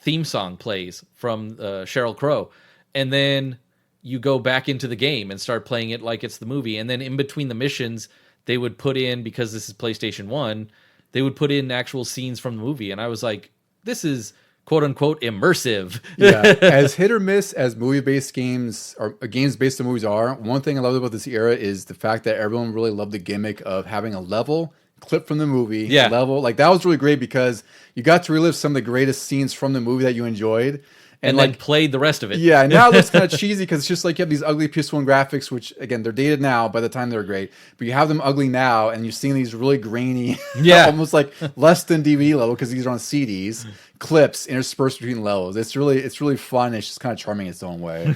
[SPEAKER 2] theme song plays from Sheryl Crow. And then you go back into the game and start playing it like it's the movie. And then in between the missions, they would put in, because this is PlayStation 1, they would put in actual scenes from the movie. And I was like, this is quote unquote immersive.
[SPEAKER 1] Yeah. As hit or miss as movie-based games or games based on movies are, one thing I love about this era is the fact that everyone really loved the gimmick of having a level clip from the movie. Level. Like that was really great because you got to relive some of the greatest scenes from the movie that you enjoyed.
[SPEAKER 2] And like, then played the rest of it.
[SPEAKER 1] Yeah, now it looks kind of cheesy because it's just like you have these ugly PS1 graphics, which, again, they're dated now. By the time they were great. But you have them ugly now, and you're seeing these really grainy, almost like less than DVD level because these are on CDs, clips interspersed between levels. It's really fun. It's just kind of charming in its own way.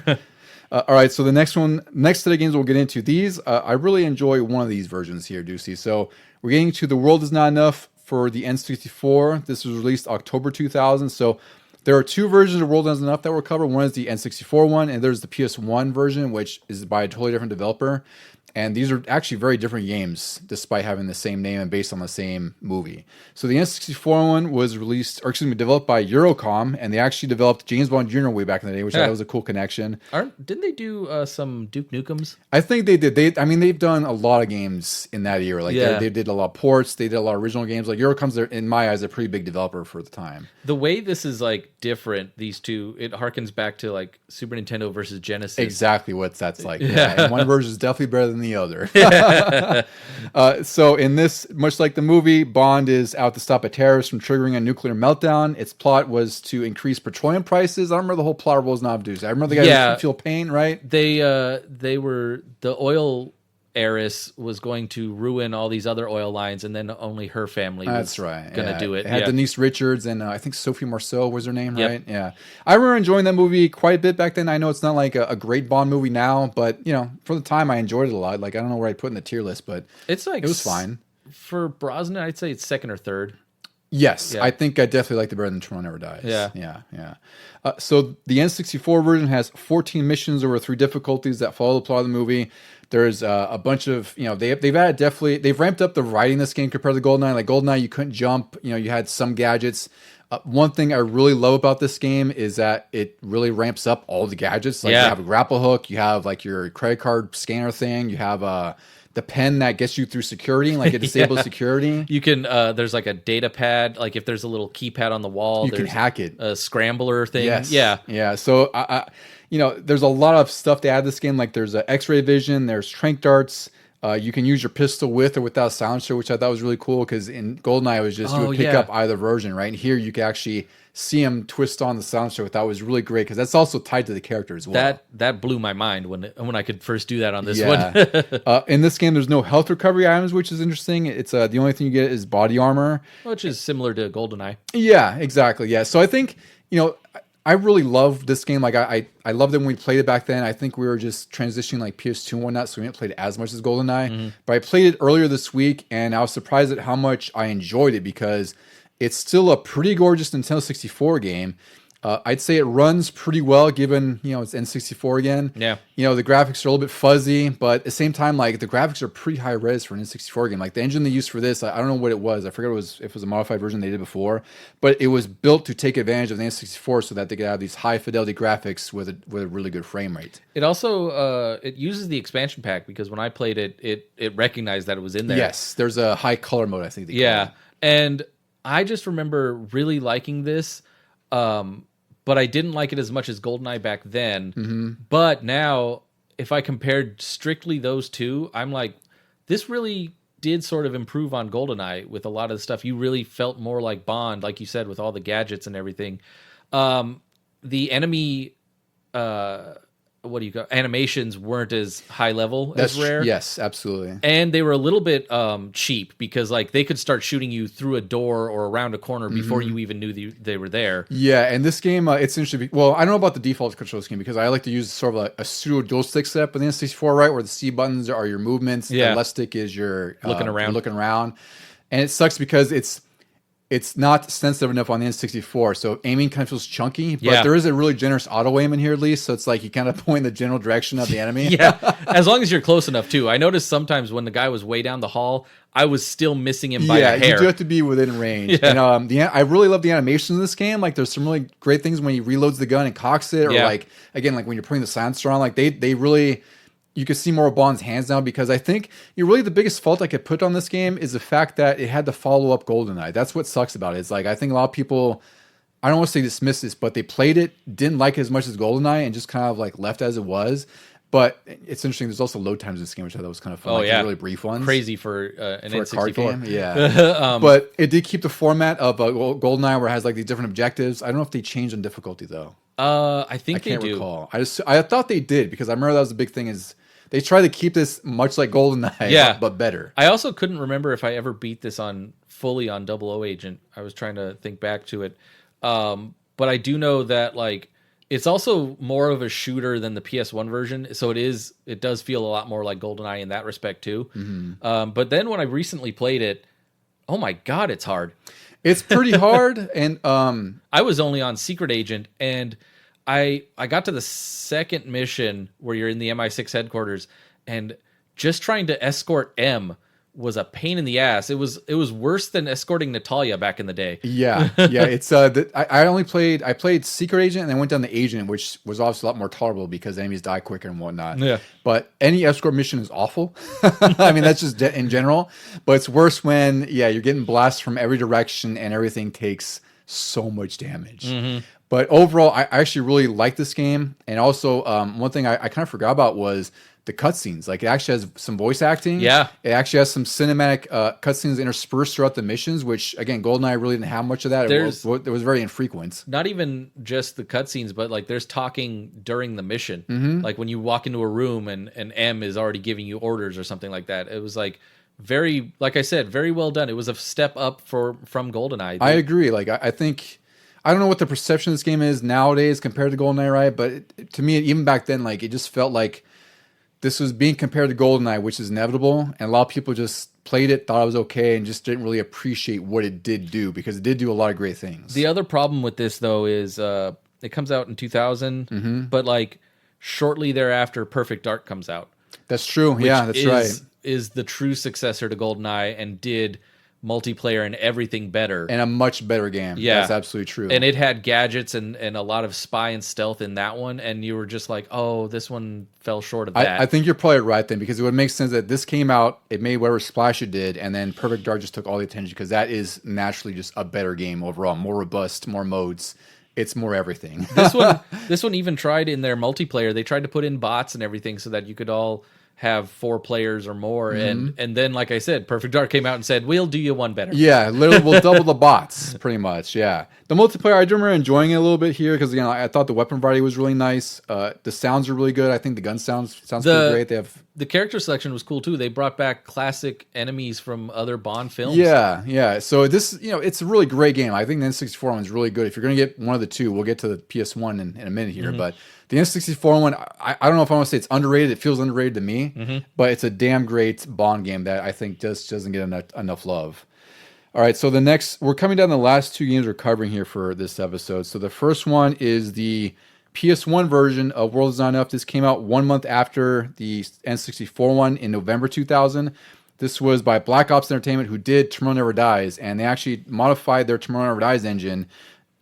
[SPEAKER 1] All right, so the next set of games we'll get into. These, I really enjoy one of these versions here, Deucey. So we're getting to The World Is Not Enough for the N64. This was released October 2000. So there are two versions of World Is Not Enough that were covered. One is the N64 one, and there's the PS1 version, which is by a totally different developer. And these are actually very different games, despite having the same name and based on the same movie. So the N64 one was developed by Eurocom, and they actually developed James Bond Jr. way back in the day, which I thought was a cool connection.
[SPEAKER 2] Didn't they do some Duke Nukems?
[SPEAKER 1] I think they did. They've done a lot of games in that era. Like they did a lot of ports. They did a lot of original games. Like Eurocom's, in my eyes, a pretty big developer for the time.
[SPEAKER 2] The way this is like different, these two, it harkens back to like Super Nintendo versus Genesis.
[SPEAKER 1] Exactly what that's like. Yeah. And one version is definitely better than the other. So in this, much like the movie, Bond is out to stop a terrorist from triggering a nuclear meltdown. Its plot was to increase petroleum prices. I don't remember the whole plot was not obtuse. I remember the guy feel pain, right?
[SPEAKER 2] They were, the oil heiress was going to ruin all these other oil lines, and then only her family was going to do it.
[SPEAKER 1] It had Denise Richards and I think Sophie Marceau was her name, right? Yeah. I remember enjoying that movie quite a bit back then. I know it's not like a great Bond movie now, but for the time I enjoyed it a lot. Like I don't know where I'd put in the tier list, but
[SPEAKER 2] it's like
[SPEAKER 1] it was fine.
[SPEAKER 2] For Brosnan, I'd say it's second or third.
[SPEAKER 1] Yes, I think I definitely liked it better than Tomorrow Never Dies. Yeah. So the N64 version has 14 missions over 3 difficulties that follow the plot of the movie. There's a bunch of, they've ramped up the variety in this game compared to GoldenEye. Like GoldenEye, you couldn't jump, you had some gadgets. One thing I really love about this game is that it really ramps up all the gadgets. Like you have a grapple hook, you have like your credit card scanner thing, you have the pen that gets you through security, like it disables security.
[SPEAKER 2] You can, there's like a data pad, like if there's a little keypad on the wall,
[SPEAKER 1] you can hack it.
[SPEAKER 2] A scrambler thing.
[SPEAKER 1] Yes. Yeah. So, there's a lot of stuff to add to this game. Like there's X-ray vision, there's tranq darts. You can use your pistol with or without silencer, which I thought was really cool because in GoldenEye it was just you would pick up either version, right? And here you can actually see him twist on the silencer, which I thought was really great because that's also tied to the character as well.
[SPEAKER 2] That blew my mind when I could first do that on this one.
[SPEAKER 1] In this game, there's no health recovery items, which is interesting. It's the only thing you get is body armor,
[SPEAKER 2] which is similar to GoldenEye.
[SPEAKER 1] Yeah, exactly. Yeah, so I think I really love this game. Like I loved it when we played it back then. I think we were just transitioning like PS2 and whatnot, so we didn't play it as much as GoldenEye. Mm-hmm. But I played it earlier this week, and I was surprised at how much I enjoyed it because it's still a pretty gorgeous Nintendo 64 game. I'd say it runs pretty well given, it's N64 again.
[SPEAKER 2] Yeah.
[SPEAKER 1] The graphics are a little bit fuzzy, but at the same time, like the graphics are pretty high res for an N64 game. Like the engine they used for this, I don't know what it was. I forget if it was a modified version they did before, but it was built to take advantage of the N64 so that they could have these high fidelity graphics with a really good frame rate.
[SPEAKER 2] It also, it uses the expansion pack because when I played it, it recognized that it was in there.
[SPEAKER 1] Yes. There's a high color mode, I think they call it.
[SPEAKER 2] And I just remember really liking this. But I didn't like it as much as GoldenEye back then. Mm-hmm. But now, if I compared strictly those two, I'm like, this really did sort of improve on GoldenEye with a lot of the stuff. You really felt more like Bond, like you said, with all the gadgets and everything. The enemy, animations weren't as high level as Rare.
[SPEAKER 1] Yes, absolutely.
[SPEAKER 2] And they were a little bit cheap because like they could start shooting you through a door or around a corner before you even knew they were there.
[SPEAKER 1] Yeah, and this game, it's interesting. Well, I don't know about the default control scheme because I like to use sort of a pseudo dual stick setup in the N64, right, where the C buttons are your movements, the left stick is your
[SPEAKER 2] looking
[SPEAKER 1] around, and it sucks because it's not sensitive enough on the N64, so aiming kind of feels chunky, but there is a really generous auto aim in here at least, so it's like you kind of point the general direction of the enemy.
[SPEAKER 2] As long as you're close enough too. I noticed sometimes when the guy was way down the hall, I was still missing him by a hair.
[SPEAKER 1] You do have to be within range. And I really love the animations in this game. Like there's some really great things when he reloads the gun and cocks it, or like when you're putting the silencer on, like they really... You can see more of Bond's hands now because I think really the biggest fault I could put on this game is the fact that it had to follow up GoldenEye. That's what sucks about it. It's like I think a lot of people, I don't want to say dismiss this, but they played it, didn't like it as much as GoldenEye, and just kind of like left as it was. But it's interesting. There's also load times in this game, which I thought was kind of fun. Really brief ones.
[SPEAKER 2] Crazy for an N64.
[SPEAKER 1] A card game. Yeah. But it did keep the format of GoldenEye, where it has like these different objectives. I don't know if they changed on difficulty though.
[SPEAKER 2] I think they do.
[SPEAKER 1] I can't recall. I thought they did because I remember that was the big thing is. They try to keep this much like GoldenEye, but better.
[SPEAKER 2] I also couldn't remember if I ever beat this fully on 00 Agent. I was trying to think back to it. But I do know that like it's also more of a shooter than the PS1 version. So it does feel a lot more like GoldenEye in that respect too. Mm-hmm. But then when I recently played it, oh my God, it's hard.
[SPEAKER 1] It's pretty hard. And
[SPEAKER 2] I was only on Secret Agent, and I got to the second mission where you're in the MI6 headquarters, and just trying to escort M was a pain in the ass. It was worse than escorting Natalia back in the day.
[SPEAKER 1] Yeah. It's I played Secret Agent and then went down the Agent, which was obviously a lot more tolerable because enemies die quicker and whatnot.
[SPEAKER 2] Yeah.
[SPEAKER 1] But any escort mission is awful. I mean, that's just in general. But it's worse when you're getting blasted from every direction and everything takes so much damage. Mm-hmm. But overall, I actually really like this game. And also, one thing I kind of forgot about was the cutscenes. Like, it actually has some voice acting.
[SPEAKER 2] Yeah.
[SPEAKER 1] It actually has some cinematic cutscenes interspersed throughout the missions, which, again, GoldenEye really didn't have much of that. It was very infrequent.
[SPEAKER 2] Not even just the cutscenes, but, like, there's talking during the mission.
[SPEAKER 1] Mm-hmm.
[SPEAKER 2] Like, when you walk into a room and M is already giving you orders or something like that. It was, like, very, like I said, very well done. It was a step up from GoldenEye.
[SPEAKER 1] I agree. Like, I think... I don't know what the perception of this game is nowadays compared to GoldenEye, right? But to me, even back then, like it just felt like this was being compared to GoldenEye, which is inevitable. And a lot of people just played it, thought it was okay, and just didn't really appreciate what it did do because it did do a lot of great things.
[SPEAKER 2] The other problem with this, though, is it comes out in 2000, but like shortly thereafter, Perfect Dark comes out.
[SPEAKER 1] That's true. Yeah, that's right.
[SPEAKER 2] Is the true successor to GoldenEye and did multiplayer and everything better,
[SPEAKER 1] and a much better game.
[SPEAKER 2] Yeah,
[SPEAKER 1] that's absolutely true.
[SPEAKER 2] And it had gadgets and a lot of spy and stealth in that one, and you were just like, oh, this one fell short of that.
[SPEAKER 1] I think you're probably right then, because it would make sense that this came out, it made whatever splash it did, and then Perfect Dark just took all the attention because that is naturally just a better game overall, more robust, more modes. It's more everything.
[SPEAKER 2] This one even tried in their multiplayer. They tried to put in bots and everything so that you could all have 4 players or more, and then, like I said, Perfect Dark came out and said, we'll do you one better.
[SPEAKER 1] Yeah, literally, we'll double the bots, pretty much, yeah. The multiplayer, I do remember enjoying it a little bit here, because, again, I thought the weapon variety was really nice. The sounds are really good. I think the gun sounds pretty great.
[SPEAKER 2] The character selection was cool, too. They brought back classic enemies from other Bond films.
[SPEAKER 1] Yeah. So this, it's a really great game. I think the N64 one is really good. If you're going to get one of the two, we'll get to the PS1 in a minute here, but the N64 one, I don't know if I want to say it's underrated. It feels underrated to me, but it's a damn great Bond game that I think just doesn't get enough love. All right, so we're coming down to the last 2 games we're covering here for this episode. So the first one is the PS1 version of World Is Not Enough. This came out 1 month after the N64 one in November 2000. This was by Black Ops Entertainment, who did Tomorrow Never Dies, and they actually modified their Tomorrow Never Dies engine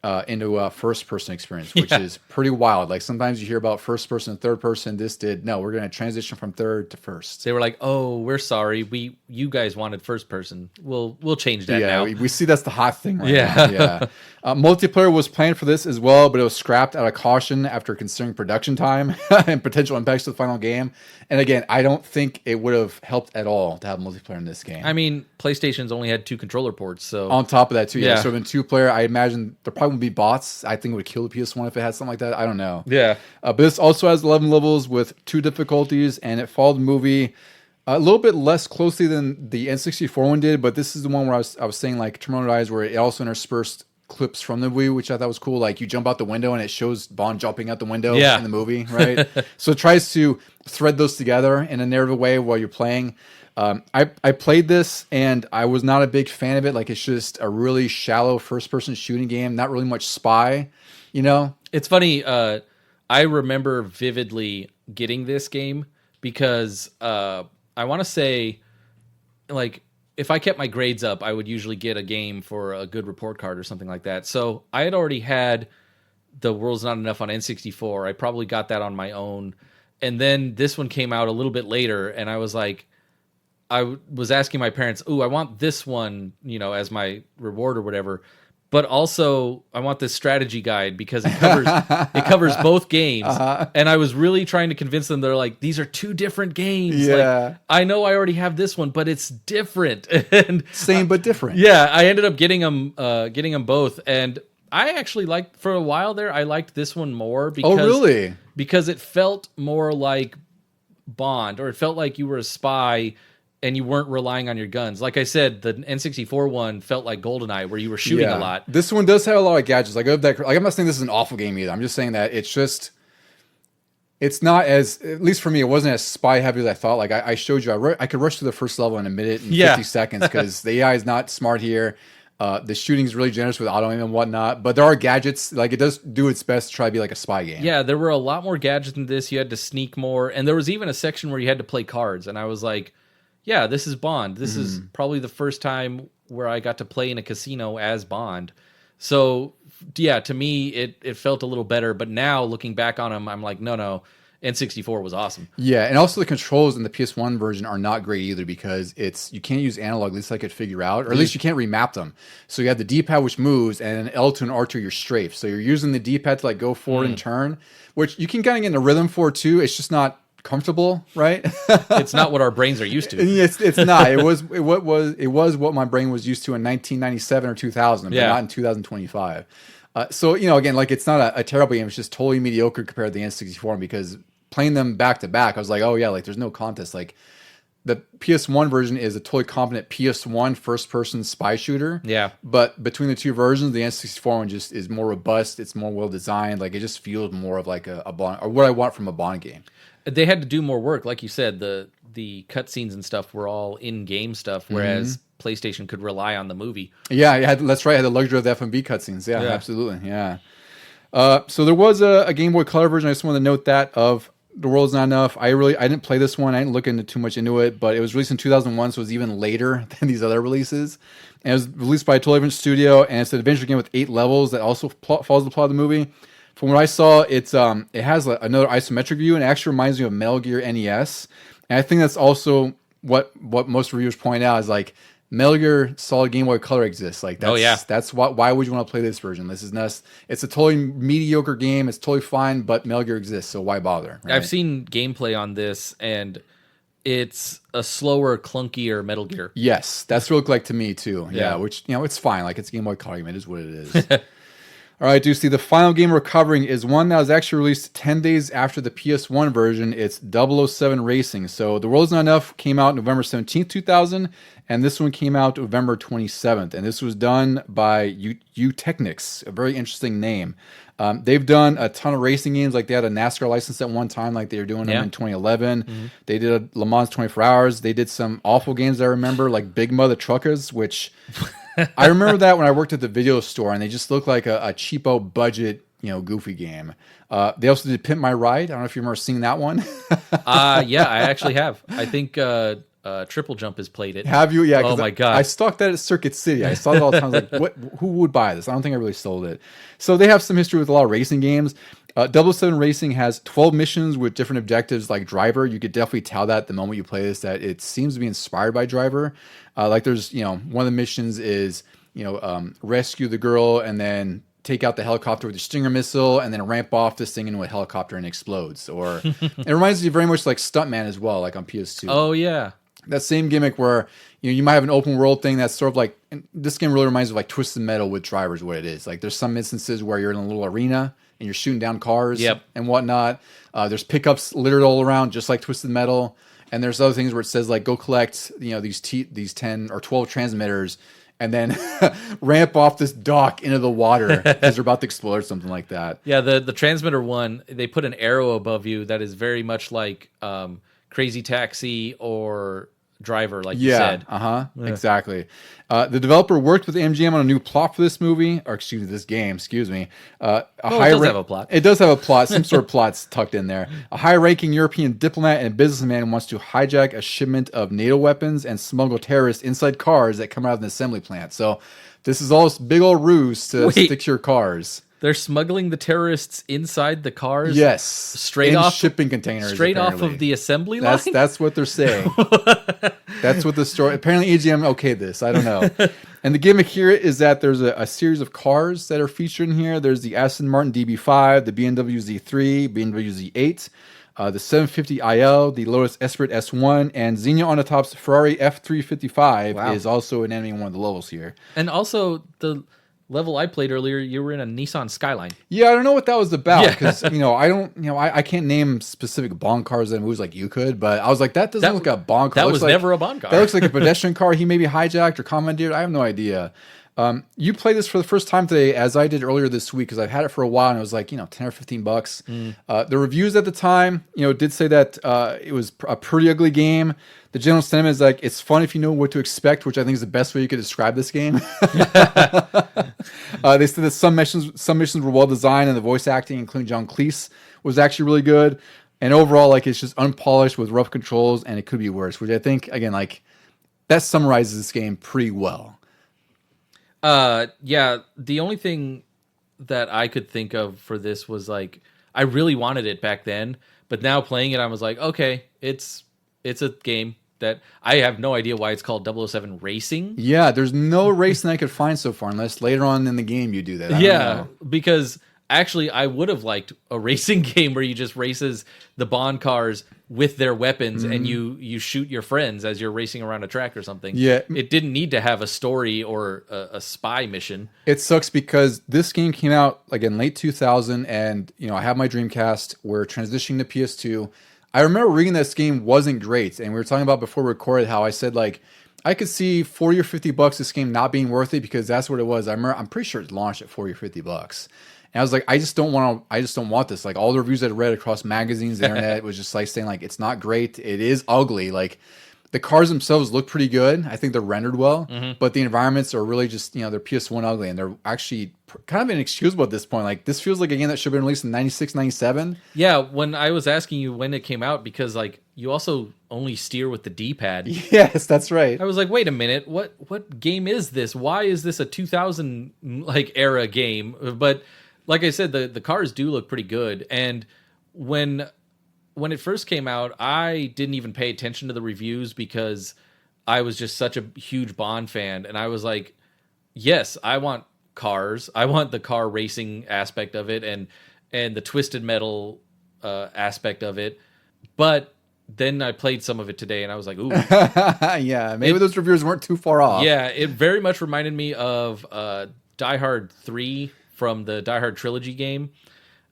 [SPEAKER 1] into a first-person experience, which is pretty wild. Like sometimes you hear about first-person and third-person. This did no. We're going to transition from third to first.
[SPEAKER 2] They were like, "Oh, we're sorry. You guys wanted first-person. We'll change that now."
[SPEAKER 1] We see that's the hot thing right now. Yeah. Multiplayer was planned for this as well, but it was scrapped out of caution after considering production time and potential impacts to the final game. And again, I don't think it would have helped at all to have multiplayer in this game.
[SPEAKER 2] I mean, PlayStation's only had 2 controller ports, so
[SPEAKER 1] on top of that too, so in 2-player, I imagine there probably would be bots. I think it would kill the PS1 if it had something like that. I don't know.
[SPEAKER 2] Yeah,
[SPEAKER 1] but this also has 11 levels with 2 difficulties, and it followed the movie a little bit less closely than the N64 one did. But this is the one where I was saying like Terminal Eyes, where it also interspersed clips from the movie, which I thought was cool. Like you jump out the window and it shows Bond jumping out the window in the movie, right? So it tries to thread those together in a narrative way while you're playing. I played this and I was not a big fan of it. Like it's just a really shallow first-person shooting game, not really much spy, you know?
[SPEAKER 2] It's funny. I remember vividly getting this game because I want to say, like, if I kept my grades up, I would usually get a game for a good report card or something like that. So I had already had The World's Not Enough on N64. I probably got that on my own. And then this one came out a little bit later, and I was like, I was asking my parents, "Ooh, I want this one, you know, as my reward or whatever. But also, I want this strategy guide because it covers both games." And I was really trying to convince them. They're like, "These are 2 different games.
[SPEAKER 1] Yeah.
[SPEAKER 2] Like, I know I already have this one, but it's different." And
[SPEAKER 1] same but different.
[SPEAKER 2] Yeah, I ended up getting them both, and I actually liked, for a while there, I liked this one more because
[SPEAKER 1] really?
[SPEAKER 2] Because it felt more like Bond, or it felt like you were a spy and you weren't relying on your guns. Like I said, the N64 one felt like Goldeneye, where you were shooting a lot.
[SPEAKER 1] This one does have a lot of gadgets. Like I'm not saying this is an awful game either. I'm just saying that it's not as, at least for me, it wasn't as spy heavy as I thought. Like I showed you, I could rush through the first level in a minute and 50 seconds because the AI is not smart here. The shooting is really generous with auto aim and whatnot, but there are gadgets. Like it does do its best to try to be like a spy game.
[SPEAKER 2] Yeah, there were a lot more gadgets in this. You had to sneak more, and there was even a section where you had to play cards, and I was like, yeah, this is Bond. This is probably the first time where I got to play in a casino as Bond. So, yeah, to me, it felt a little better. But now, looking back on them, I'm like, no, N64 was awesome.
[SPEAKER 1] Yeah, and also the controls in the PS1 version are not great either because you can't use analog, at least I could figure out, or at least you can't remap them. So you have the D-pad, which moves, and an L2 and R2, you're strafe. So you're using the D-pad to like go forward and turn, which you can kind of get in a rhythm for too. It's just not comfortable, right?
[SPEAKER 2] It's not what our brains are used to.
[SPEAKER 1] It's not. It was what my brain was used to in 1997 or 2000, but not in 2025. So again, like it's not a terrible game. It's just totally mediocre compared to the N64 because playing them back to back, I was like, oh yeah, like there's no contest. Like the PS1 version is a totally competent PS1 first-person spy shooter.
[SPEAKER 2] Yeah.
[SPEAKER 1] But between the 2 versions, the N64 one just is more robust. It's more well designed. Like it just feels more of like a Bond, or what I want from a Bond game.
[SPEAKER 2] They had to do more work, like you said. The cutscenes and stuff were all in-game stuff, whereas PlayStation could rely on the movie.
[SPEAKER 1] Yeah, that's right. I had the luxury of the FMV cutscenes. Yeah, absolutely. Yeah. So there was a Game Boy Color version. I just wanted to note that of The World's Not Enough. I didn't play this one. I didn't look into too much into it, but it was released in 2001, so it was even later than these other releases. And it was released by a totally different studio, and it's an adventure game with 8 levels that also follows the plot of the movie. From what I saw, it has another isometric view, and it actually reminds me of Metal Gear NES. And I think that's also what most reviewers point out is like Metal Gear Solid Game Boy Color exists. Like that's why would you want to play this version? This is not. It's a totally mediocre game. It's totally fine, but Metal Gear exists, so why bother? Right?
[SPEAKER 2] I've seen gameplay on this, and it's a slower, clunkier Metal Gear.
[SPEAKER 1] Yes, that's what it looked like to me too. Yeah, which it's fine. Like it's a Game Boy Color game. It is what it is. All right, Deucey, the final game we're covering is one that was actually released 10 days after the PS1 version. It's 007 Racing. So The World's Not Enough came out November 17th, 2000, and this one came out November 27th. And this was done by Technics, a very interesting name. They've done a ton of racing games. Like they had a NASCAR license at one time, like they were doing them in 2011. They did a Le Mans 24 Hours. They did some awful games I remember, like Big Mother Truckers, which... I remember that when I worked at the video store, and they just looked like a cheapo budget, goofy game. They also did Pimp My Ride. I don't know if you remember seeing that one.
[SPEAKER 2] Yeah, I actually have. I think Triple Jump has played it.
[SPEAKER 1] Have you? Yeah.
[SPEAKER 2] Oh my god!
[SPEAKER 1] I stalked that at Circuit City. I saw it all the time. I was like, who would buy this? I don't think I really sold it. So they have some history with a lot of racing games. 007 Racing has 12 missions with different objectives like Driver. You could definitely tell that the moment you play this that it seems to be inspired by Driver. Like there's, one of the missions is, rescue the girl and then take out the helicopter with your Stinger missile and then ramp off this thing into a helicopter and explodes. Or it reminds me very much like Stuntman as well, like on PS2.
[SPEAKER 2] Oh, yeah.
[SPEAKER 1] That same gimmick where you might have an open world thing that's sort of like, and this game really reminds me of like Twisted Metal with Driver is what it is. Like there's some instances where you're in a little arena and you're shooting down cars and whatnot. There's pickups littered all around, just like Twisted Metal. And there's other things where it says like, go collect, these 10 or 12 transmitters and then ramp off this dock into the water because they're about to explode or something like that.
[SPEAKER 2] Yeah, the transmitter one, they put an arrow above you that is very much like Crazy Taxi or Driver, like you said.
[SPEAKER 1] Exactly. The developer worked with MGM on a new plot for this movie, or this game, it does have a plot. It does have a plot, some sort of plot's tucked in there. A high-ranking European diplomat and businessman wants to hijack a shipment of NATO weapons and smuggle terrorists inside cars that come out of an assembly plant. So this is all this big old ruse to stick to your cars.
[SPEAKER 2] They're smuggling the terrorists inside the cars?
[SPEAKER 1] Yes.
[SPEAKER 2] Straight off
[SPEAKER 1] shipping containers.
[SPEAKER 2] Straight off of the assembly line?
[SPEAKER 1] That's what they're saying. That's what the story... Apparently AGM okayed this. I don't know. And the gimmick here is that there's a series of cars that are featured in here. There's the Aston Martin DB5, the BMW Z3, BMW Z8, the 750IL, the Lotus Esprit S1, and Xenia on the top's Ferrari F355 is also an enemy in one of the levels here.
[SPEAKER 2] And also the level I played earlier, you were in a Nissan Skyline.
[SPEAKER 1] Yeah, I don't know what that was about because I can't name specific Bond cars in movies like you could, but I was like, that doesn't look like a Bond car.
[SPEAKER 2] That was never a Bond car.
[SPEAKER 1] That looks like a pedestrian car he maybe hijacked or commandeered. I have no idea. You played this for the first time today, as I did earlier this week, because I've had it for a while, and it was like, 10 or $15. The reviews at the time, did say that it was a pretty ugly game. The general sentiment is like, it's fun if you know what to expect, which I think is the best way you could describe this game. They said that some missions were well designed, and the voice acting, including John Cleese, was actually really good. And overall, like, it's just unpolished with rough controls, and it could be worse, which I think, again, like, that summarizes this game pretty well.
[SPEAKER 2] Yeah, the only thing that I could think of for this was like, I really wanted it back then, but now playing it, I was like, okay, it's a game that I have no idea why it's called 007 Racing.
[SPEAKER 1] Yeah, there's no racing I could find so far, unless later on in the game you do that. I don't know.
[SPEAKER 2] Because actually I would have liked a racing game where you just races the Bond cars with their weapons and you shoot your friends as you're racing around a track or something.
[SPEAKER 1] Yeah.
[SPEAKER 2] It didn't need to have a story or a spy mission.
[SPEAKER 1] It sucks because this game came out like in late 2000 and, I have my Dreamcast. We're transitioning to PS2. I remember reading this game wasn't great. And we were talking about before we recorded how I said like, I could see $40 or $50 this game not being worth it because that's what it was. I'm pretty sure it launched at $40 or $50. And I was like, I just don't want this. Like all the reviews I read across magazines, the internet was just like saying like, it's not great. It is ugly. Like the cars themselves look pretty good. I think they're rendered well, but the environments are really just, they're PS1 ugly and they're actually kind of inexcusable at this point. Like this feels like a game that should have been released in 96, 97.
[SPEAKER 2] Yeah. When I was asking you when it came out, because like you also only steer with the D-pad.
[SPEAKER 1] Yes, that's right.
[SPEAKER 2] I was like, wait a minute. What game is this? Why is this a 2000 like era game? But like I said, the cars do look pretty good. And when it first came out, I didn't even pay attention to the reviews because I was just such a huge Bond fan. And I was like, yes, I want cars. I want the car racing aspect of it and the Twisted Metal aspect of it. But then I played some of it today and I was like, ooh.
[SPEAKER 1] Yeah, maybe those reviews weren't too far off.
[SPEAKER 2] Yeah, it very much reminded me of Die Hard 3 from the Die Hard trilogy game.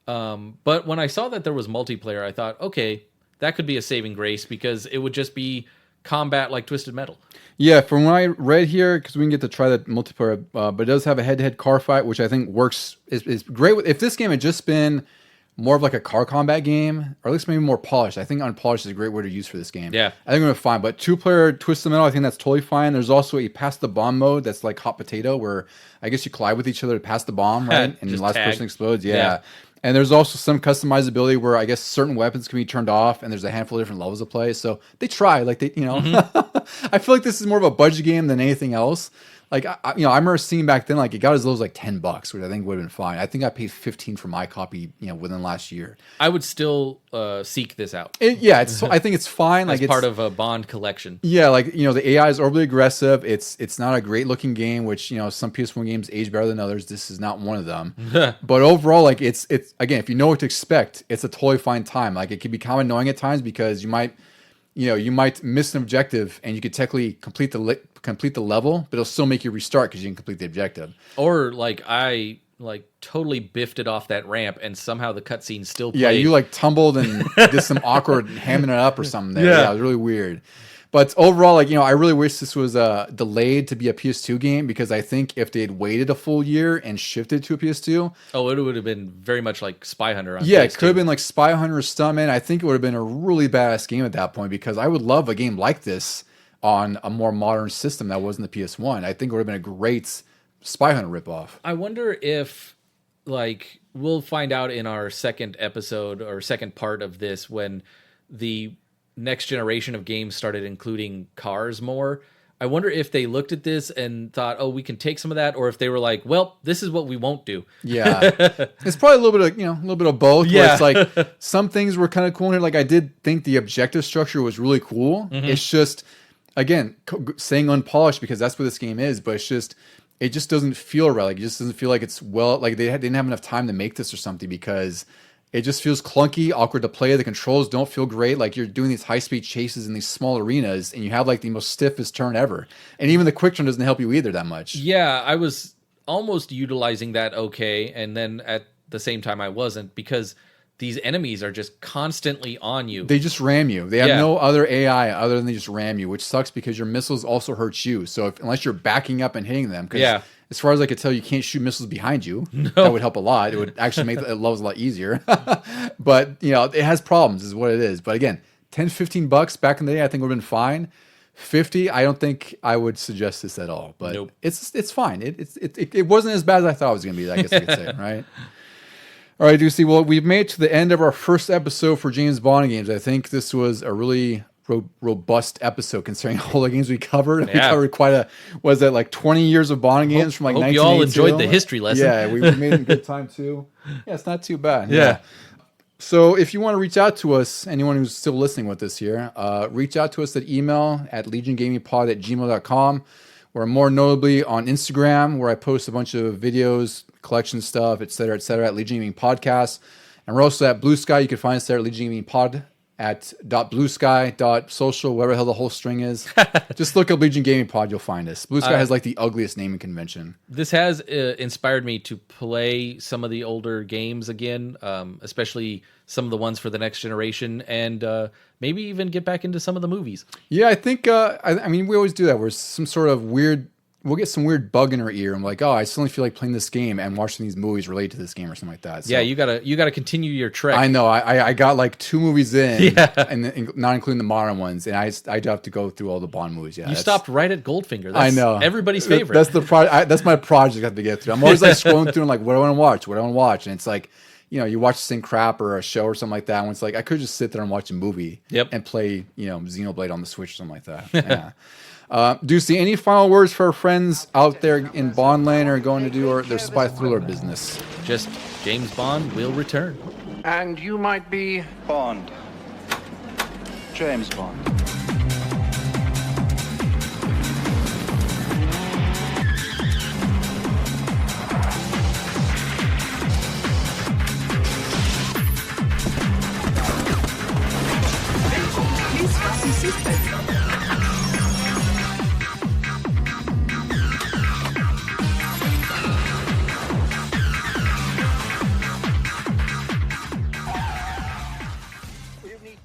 [SPEAKER 2] But when I saw that there was multiplayer, I thought, okay, that could be a saving grace because it would just be combat like Twisted Metal. Yeah,
[SPEAKER 1] from what I read here, because we can get to try the multiplayer, but it does have a head-to-head car fight, which I think works. Is great. If this game had just been more of like a car combat game, or at least maybe more polished. I think unpolished is a great word to use for this game.
[SPEAKER 2] Yeah.
[SPEAKER 1] I think we're fine. But two-player Twisted Metal, I think that's totally fine. There's also a pass the bomb mode that's like hot potato, where I guess you collide with each other to pass the bomb, right? And the last person explodes. Yeah. And there's also some customizability where I guess certain weapons can be turned off, and there's a handful of different levels to play. So they try, like they, I feel like this is more of a budget game than anything else. Like I remember seeing back then, like it got as low as like $10, which I think would have been fine. I think I paid 15 for my copy, within last year.
[SPEAKER 2] I would still seek this out.
[SPEAKER 1] I think it's fine.
[SPEAKER 2] As
[SPEAKER 1] like
[SPEAKER 2] part of a Bond collection.
[SPEAKER 1] Yeah, like the AI is overly aggressive. It's not a great looking game, which some PS1 games age better than others. This is not one of them. But overall, like it's again, if you know what to expect, it's a totally fine time. Like it can be kind of annoying at times because you might miss an objective and you could technically complete the level, but it'll still make you restart because you can complete the objective.
[SPEAKER 2] Or like I totally biffed it off that ramp and somehow the cutscene still played.
[SPEAKER 1] Yeah, you like tumbled and did some awkward hamming it up or something there. Yeah, it was really weird. But overall, like, I really wish this was delayed to be a PS2 game, because I think if they had waited a full year and shifted to a PS2...
[SPEAKER 2] Oh, it would have been very much like Spy Hunter on PS2.
[SPEAKER 1] Yeah, it could have been like Spy Hunter or Stuntman. I think it would have been a really badass game at that point, because I would love a game like this on a more modern system that wasn't the PS1. I think it would have been a great Spy Hunter ripoff.
[SPEAKER 2] I wonder if, like, we'll find out in our second episode or second part of this when the next generation of games started including cars more. I wonder if they looked at this and thought, oh, we can take some of that, or if they were like, well, this is what we won't do.
[SPEAKER 1] Yeah. It's probably a little bit of, a little bit of both. Yeah. It's like some things were kind of cool in here. Like I did think the objective structure was really cool. Mm-hmm. It's just, again, saying unpolished because that's what this game is, but it just doesn't feel right. Like it just doesn't feel like it's like they didn't have enough time to make this or something, because it just feels clunky, awkward to play. The controls don't feel great. Like you're doing these high-speed chases in these small arenas, and you have like the most stiffest turn ever. And even the quick turn doesn't help you either that much.
[SPEAKER 2] Yeah, I was almost utilizing that okay, and then at the same time I wasn't, because these enemies are just constantly on you.
[SPEAKER 1] They just ram you. They have no other AI other than they just ram you, which sucks because your missiles also hurt you. So unless you're backing up and hitting them, because as far as I could tell, you can't shoot missiles behind you. No. That would help a lot. It would actually make the levels a lot easier. But, it has problems is what it is. But again, $10-15 back in the day, I think would have been fine. $50, I don't think I would suggest this at all. But it's fine. It wasn't as bad as I thought it was going to be, I guess I could say, right? All right, Deucey. Well, we've made it to the end of our first episode for James Bond games. I think this was a really robust episode considering all the games we covered. Yeah. We covered quite 20 years of Bond games from like 1982. Hope you all
[SPEAKER 2] enjoyed the history lesson.
[SPEAKER 1] Yeah, we made it in good time too. Yeah, it's not too bad. Yeah. So if you want to reach out to us, anyone who's still listening with us here, reach out to us at email at legiongamingpod@gmail.com, or more notably on Instagram, where I post a bunch of videos, collection stuff, et cetera, at Legion Gaming Podcast. And we're also at BlueSky. You can find us there at Legion Gaming Pod at .bluesky.social, whatever the hell the whole string is. Just look up Legion Gaming Pod, you'll find us. BlueSky has like the ugliest naming convention.
[SPEAKER 2] This has inspired me to play some of the older games again, especially some of the ones for the next generation, and maybe even get back into some of the movies.
[SPEAKER 1] Yeah, I think, I mean, we always do that. We're some sort of we'll get some weird bug in our ear. I'm like, oh, I suddenly feel like playing this game and watching these movies related to this game or something like that. So,
[SPEAKER 2] yeah, you gotta continue your trek.
[SPEAKER 1] I know. I got like 2 movies in, and not including the modern ones, and I have to go through all the Bond movies. Yeah,
[SPEAKER 2] you stopped right at Goldfinger.
[SPEAKER 1] I know,
[SPEAKER 2] everybody's favorite.
[SPEAKER 1] That's my project I have to get through. I'm always like scrolling through and like, what do I want to watch? And it's like, you watch the same crap or a show or something like that, and it's like I could just sit there and watch a movie and play Xenoblade on the Switch or something like that. Yeah. Do you see any final words for our friends out there in Bondland or going to do their spy thriller business?
[SPEAKER 2] Just James Bond will return.
[SPEAKER 3] And you might be
[SPEAKER 4] Bond. James Bond.
[SPEAKER 3] You need